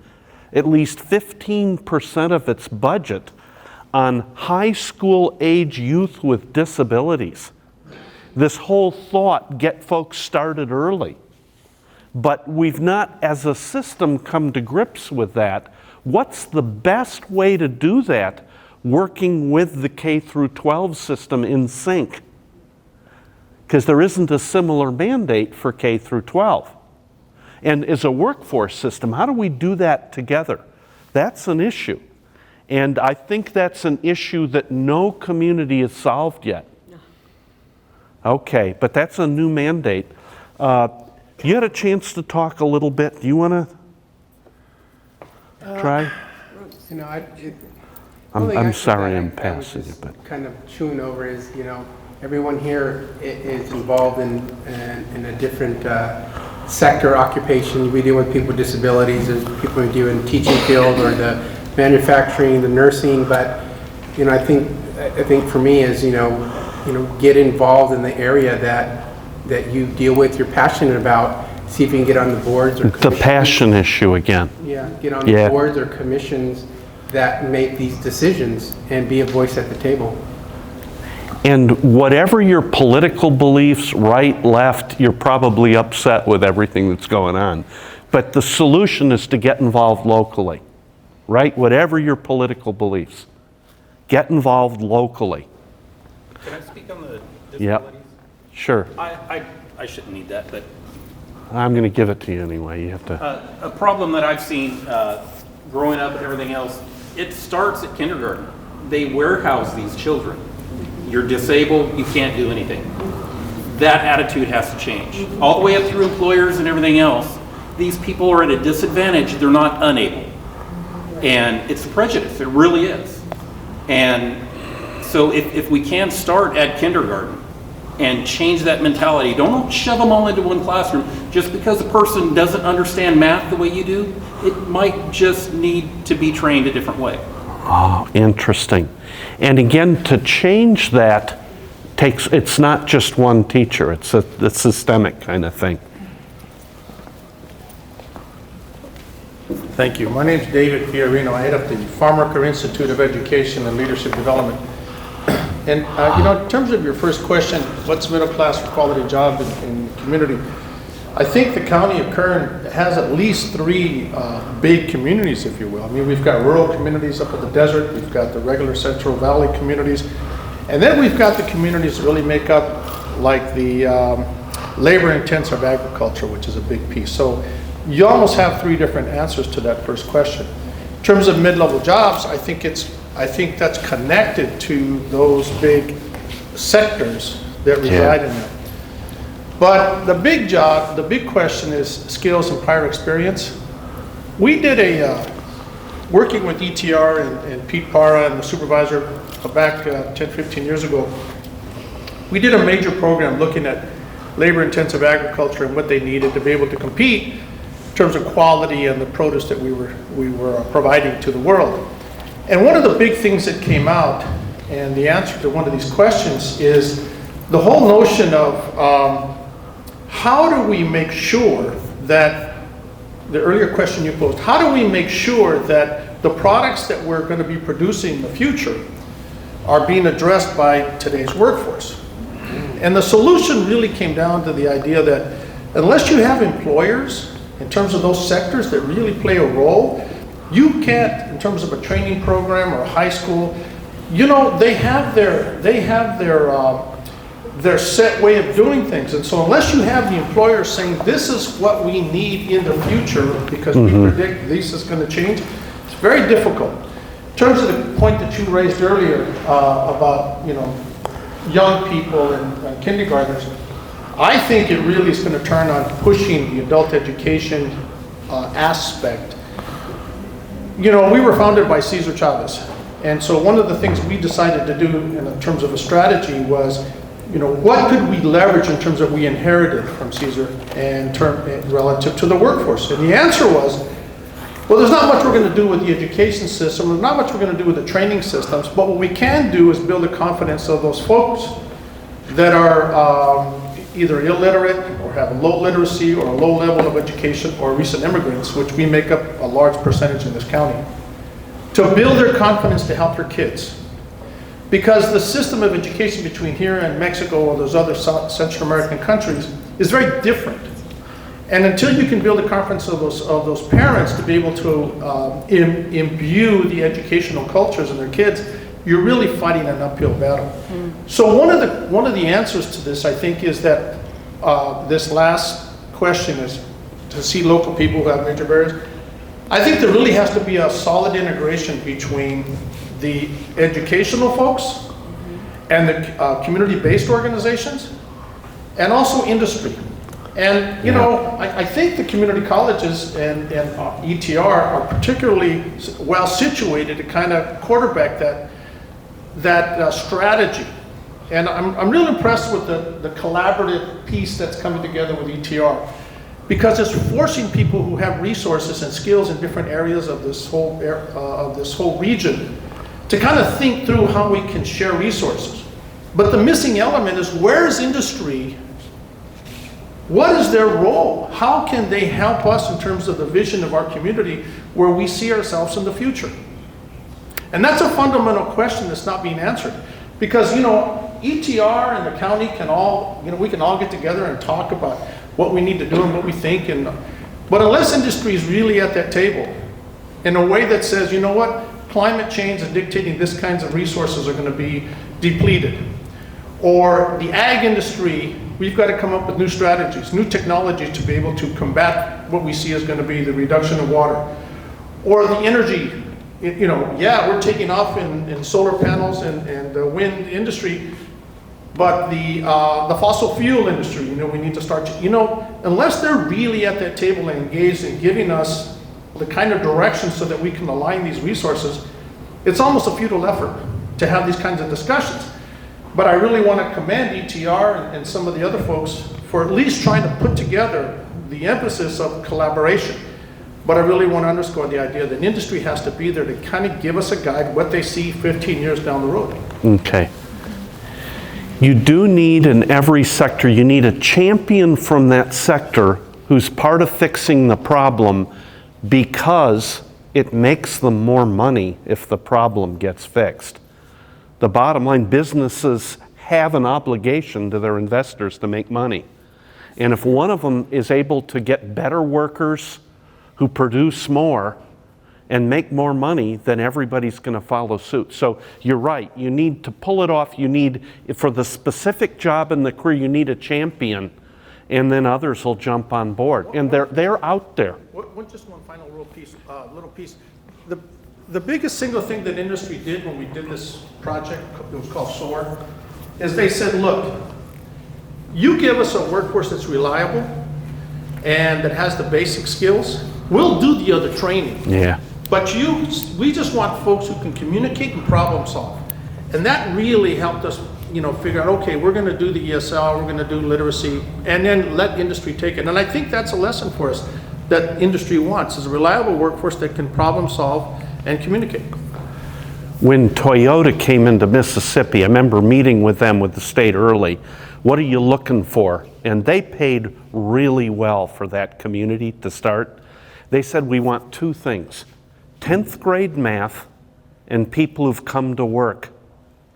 at least 15% of its budget on high school age youth with disabilities. This whole thought, get folks started early. But we've not, as a system, come to grips with that. What's the best way to do that, working with the K through 12 system in sync? Because there isn't a similar mandate for K through 12. And as a workforce system, how do we do that together? That's an issue. And I think that's an issue that no community has solved yet. Okay, but that's a new mandate. You had a chance to talk a little bit. Do you want to try? You know, I'm sorry I'm passing you, but kind of chewing over is, you know, everyone here is involved in a different sector, occupation. We deal with people with disabilities. There's people who deal in the teaching field or the manufacturing, the nursing. But you know, I think for me is you know, get involved in the area that you deal with. You're passionate about. See if you can get on the boards or the passion issue again. Yeah, get on the boards or commissions that make these decisions and be a voice at the table. And whatever your political beliefs, right, left, you're probably upset with everything that's going on. But the solution is to get involved locally, right? Whatever your political beliefs, get involved locally. Can I speak on the disabilities? Yep, sure. I shouldn't need that, but I'm going to give it to you anyway. You have to. a problem that I've seen growing up and everything else, it starts at kindergarten. They warehouse these children. You're disabled, you can't do anything. That attitude has to change. All the way up through employers and everything else, these people are at a disadvantage, they're not unable. And it's a prejudice, it really is. And so if we can start at kindergarten and change that mentality, don't shove them all into one classroom. Just because a person doesn't understand math the way you do, it might just need to be trained a different way. Oh, interesting. And again, to change that it's not just one teacher, it's a systemic kind of thing. Thank you. My name is David Fiorino. I head up the Farmaker Institute of Education and Leadership Development. And you know, in terms of your first question, what's middle class for quality job in community? I think the county of Kern has at least 3 big communities, if you will. I mean, we've got rural communities up in the desert, we've got the regular Central Valley communities, and then we've got the communities that really make up like the labor-intensive agriculture, which is a big piece. So you almost have 3 different answers to that first question. In terms of mid-level jobs, I think that's connected to those big sectors that reside in there. But the big question is skills and prior experience. We did working with ETR and Pete Parra and the supervisor back 10, 15 years ago, we did a major program looking at labor-intensive agriculture and what they needed to be able to compete in terms of quality and the produce that we were providing to the world. And one of the big things that came out, and the answer to one of these questions, is the whole notion of how do we make sure that, the earlier question you posed, how do we make sure that the products that we're going to be producing in the future are being addressed by today's workforce? And the solution really came down to the idea that unless you have employers in terms of those sectors that really play a role, you can't, in terms of a training program or a high school, you know, they have their set way of doing things. And so unless you have the employer saying this is what we need in the future because we predict this is going to change, it's very difficult. In terms of the point that you raised earlier about, you know, young people and kindergartners, I think it really is going to turn on pushing the adult education aspect. You know, we were founded by Cesar Chavez. And so one of the things we decided to do in terms of a strategy was, you know, what could we leverage in terms of we inherited from Cesar and relative to the workforce? And the answer was, well, there's not much we're going to do with the education system, there's not much we're going to do with the training systems, but what we can do is build the confidence of those folks that are either illiterate or have a low literacy or a low level of education or recent immigrants, which we make up a large percentage in this county, to build their confidence to help their kids. Because the system of education between here and Mexico or those other Central American countries is very different. And until you can build the confidence of those parents to be able to imbue the educational cultures in their kids, you're really fighting an uphill battle. So one of the answers to this, I think, is that this last question is to see local people who have major barriers. I think there really has to be a solid integration between the educational folks and the community-based organizations and also industry. And you know, I think the community colleges and ETR are particularly well situated to kind of quarterback that strategy. And I'm really impressed with the collaborative piece that's coming together with ETR, because it's forcing people who have resources and skills in different areas of this whole region to kind of think through how we can share resources. But the missing element is, where is industry? What is their role? How can they help us in terms of the vision of our community where we see ourselves in the future? And that's a fundamental question that's not being answered. Because, you know, ETR and the county can all, you know, we can all get together and talk about what we need to do and what we think. But unless industry is really at that table in a way that says, you know what, climate change is dictating this kinds of resources are going to be depleted. Or the ag industry, we've got to come up with new strategies, new technologies to be able to combat what we see as going to be the reduction of water. Or the energy, you know, yeah, we're taking off in solar panels and the wind industry, but the fossil fuel industry, you know, we need to start to, you know, unless they're really at that table and engaged in giving us the kind of direction so that we can align these resources, it's almost a futile effort to have these kinds of discussions. But I really want to commend ETR and some of the other folks for at least trying to put together the emphasis of collaboration. But I really want to underscore the idea that industry has to be there to kind of give us a guide what they see 15 years down the road. Okay. You do need, in every sector, you need a champion from that sector who's part of fixing the problem, because it makes them more money if the problem gets fixed. The bottom line, businesses have an obligation to their investors to make money. And if one of them is able to get better workers who produce more and make more money, then everybody's going to follow suit. So you're right, you need to pull it off. You need, for the specific job in the career, you need a champion, and then others will jump on board. And they're out there. Just one final little piece. The biggest single thing that industry did when we did this project, it was called SOAR, is they said, look, you give us a workforce that's reliable and that has the basic skills, we'll do the other training. Yeah. But we just want folks who can communicate and problem solve. And that really helped us, you know, figure out, okay, we're going to do the ESL, we're going to do literacy, and then let industry take it. And I think that's a lesson for us that industry wants, is a reliable workforce that can problem solve and communicate. When Toyota came into Mississippi, I remember meeting with them with the state early. What are you looking for? And they paid really well for that community to start. They said, we want two things: 10th grade math and people who've come to work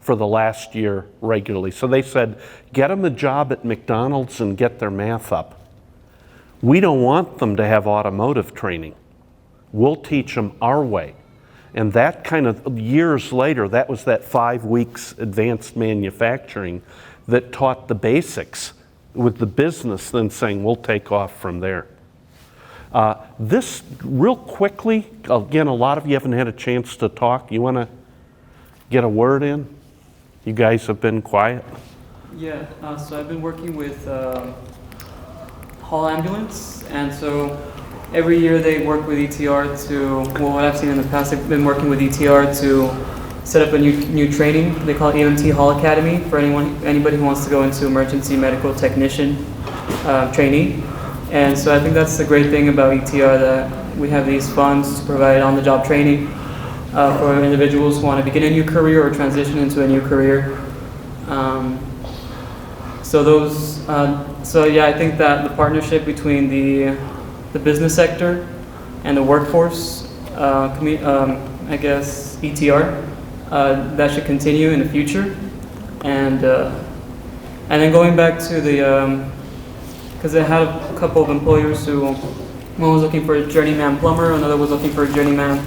for the last year regularly. So they said, get them a job at McDonald's and get their math up. We don't want them to have automotive training. We'll teach them our way. And that kind of, years later, that was that 5 weeks advanced manufacturing that taught the basics, with the business then saying, we'll take off from there. This, real quickly, again, a lot of you haven't had a chance to talk. You want to get a word in? You guys have been quiet. Yeah, so I've been working with Hall Ambulance, and so every year they work with ETR to, well, what I've seen in the past, they've been working with ETR to set up a new training. They call it EMT Hall Academy for anybody who wants to go into emergency medical technician trainee. And so I think that's the great thing about ETR, that we have these funds to provide on-the-job training for individuals who want to begin a new career or transition into a new career. So yeah, I think that the partnership between the business sector and the workforce, I guess ETR, that should continue in the future. And then going back to the, because I had a couple of employers who, one was looking for a journeyman plumber, another was looking for a journeyman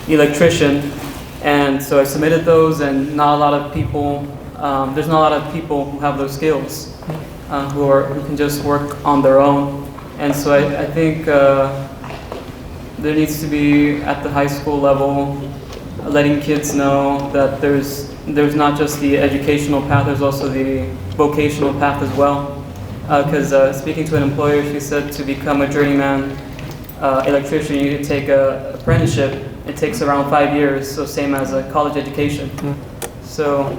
electrician, and so I submitted those, and not a lot of people, there's not a lot of people who have those skills, who can just work on their own. And so I think there needs to be, at the high school level, letting kids know that there's not just the educational path, there's also the vocational path as well. Because speaking to an employer, she said to become a journeyman electrician, you need to take an apprenticeship. It takes around 5 years, so same as a college education. So,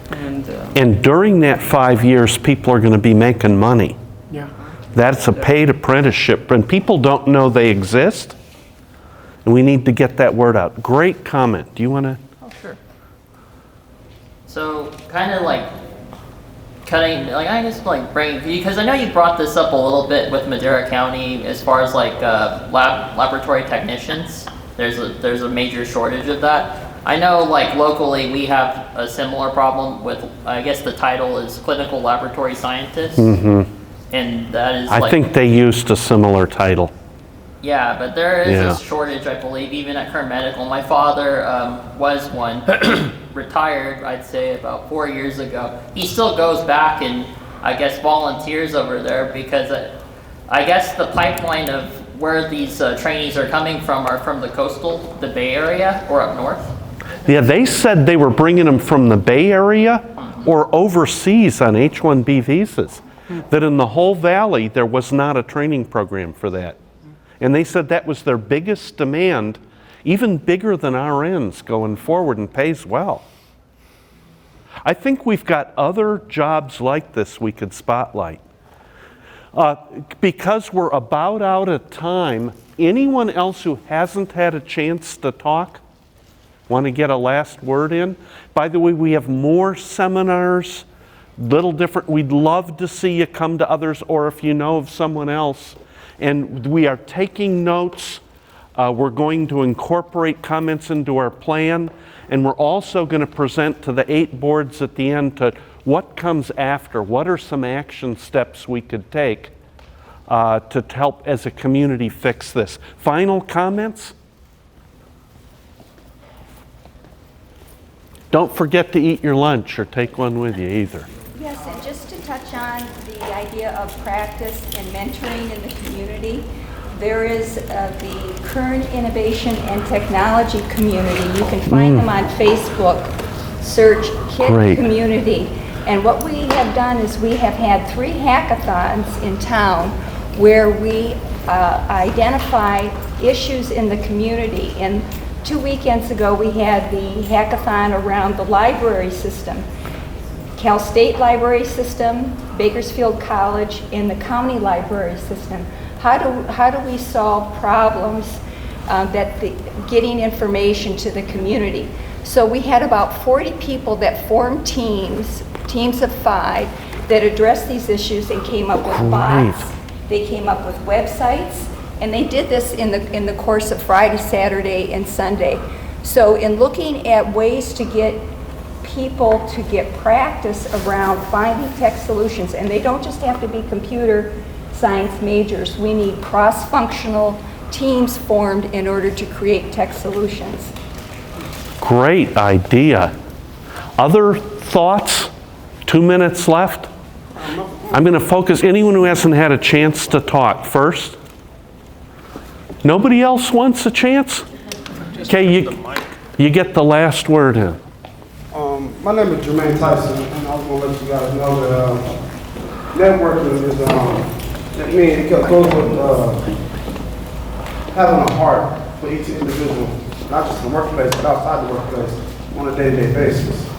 and during that 5 years, people are going to be making money. Yeah. That's a paid apprenticeship, and people don't know they exist. And we need to get that word out. Great comment. Do you want to? Oh, sure. So, kind of like cutting, like I just like bring, because I know you brought this up a little bit with Madera County as far as like laboratory technicians. There's a major shortage of that. I know like locally we have a similar problem with, I guess the title is clinical laboratory scientist. Mm-hmm. And that is I think they used a similar title. Yeah, but there is a shortage, I believe, even at Kern Medical. My father was one, retired, I'd say, about 4 years ago. He still goes back and, I guess, volunteers over there because I guess the pipeline of where these trainees are coming from are from the Bay Area or up north. Yeah, they said they were bringing them from the Bay Area or overseas on H-1B visas. That in the whole valley, there was not a training program for that. And they said that was their biggest demand, even bigger than RNs going forward, and pays well. I think we've got other jobs like this we could spotlight. Because we're about out of time, anyone else who hasn't had a chance to talk, want to get a last word in? By the way, we have more seminars, little different. We'd love to see you come to others, or if you know of someone else. And we are taking notes. We're going to incorporate comments into our plan. And we're also going to present to the 8 boards at the end to what comes after. What are some action steps we could take to help as a community fix this? Final comments? Don't forget to eat your lunch or take one with you either. Yes, and just to touch on the idea of practice and mentoring in the community, there is the Kern Innovation and Technology Community. You can find them on Facebook. Search KIT Community. And what we have done is we have had 3 hackathons in town where we identify issues in the community. And 2 weekends ago, we had the hackathon around the library system. Cal State library system, Bakersfield College, and the county library system. How do we solve problems getting information to the community? So we had about 40 people that formed teams of 5, that addressed these issues and came up with bots. They came up with websites, and they did this in the course of Friday, Saturday, and Sunday. So in looking at ways to get people to get practice around finding tech solutions, and they don't just have to be computer science majors. We need cross-functional teams formed in order to create tech solutions. Great idea. Other thoughts? 2 minutes left. I'm going to focus anyone who hasn't had a chance to talk first. Nobody else wants a chance? Okay, you get the last word in. My name is Jermaine Tyson, and I was gonna let you guys know that networking is, I mean, it goes with having a heart for each individual, not just in the workplace, but outside the workplace on a day-to-day basis.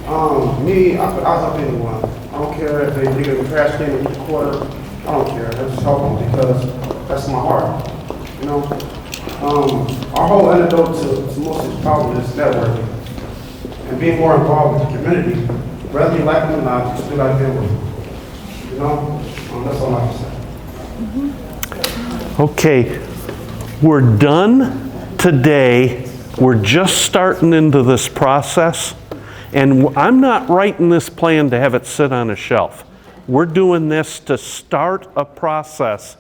I'll help anyone. I don't care if they leave a trash can in each quarter. I don't care. I just help them because that's my heart. You know, our whole antidote to most of the problem is networking and being more involved with the community. Whether you like them or not, just do like them. You know, that's all I have to say. Okay, we're done today. We're just starting into this process, and I'm not writing this plan to have it sit on a shelf. We're doing this to start a process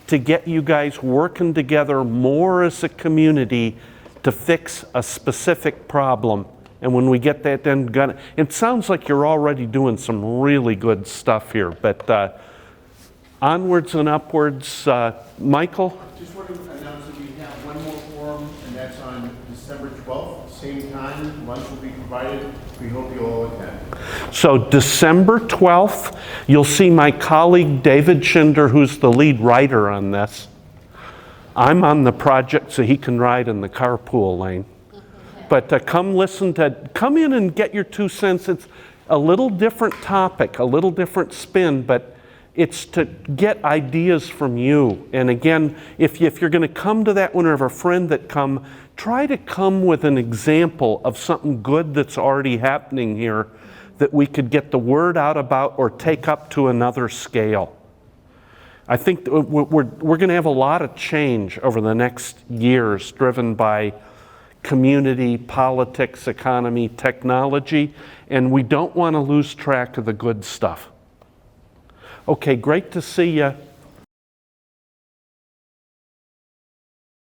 to get you guys working together more as a community to fix a specific problem. And when we get that then, it sounds like you're already doing some really good stuff here, but onwards and upwards. Michael? Just wanted to announce that we have one more forum, and that's on December 12th, same time. Lunch will be provided. We hope you all attend. So December 12th, you'll see my colleague David Schinder, who's the lead writer on this. I'm on the project so he can ride in the carpool lane. But come in and get your 2 cents. It's a little different topic, a little different spin, but it's to get ideas from you. And again, if you're going to come to that one or have a friend that come, try to come with an example of something good that's already happening here that we could get the word out about or take up to another scale. I think we're going to have a lot of change over the next years driven by community, politics, economy, technology, and we don't want to lose track of the good stuff. Okay, great to see you.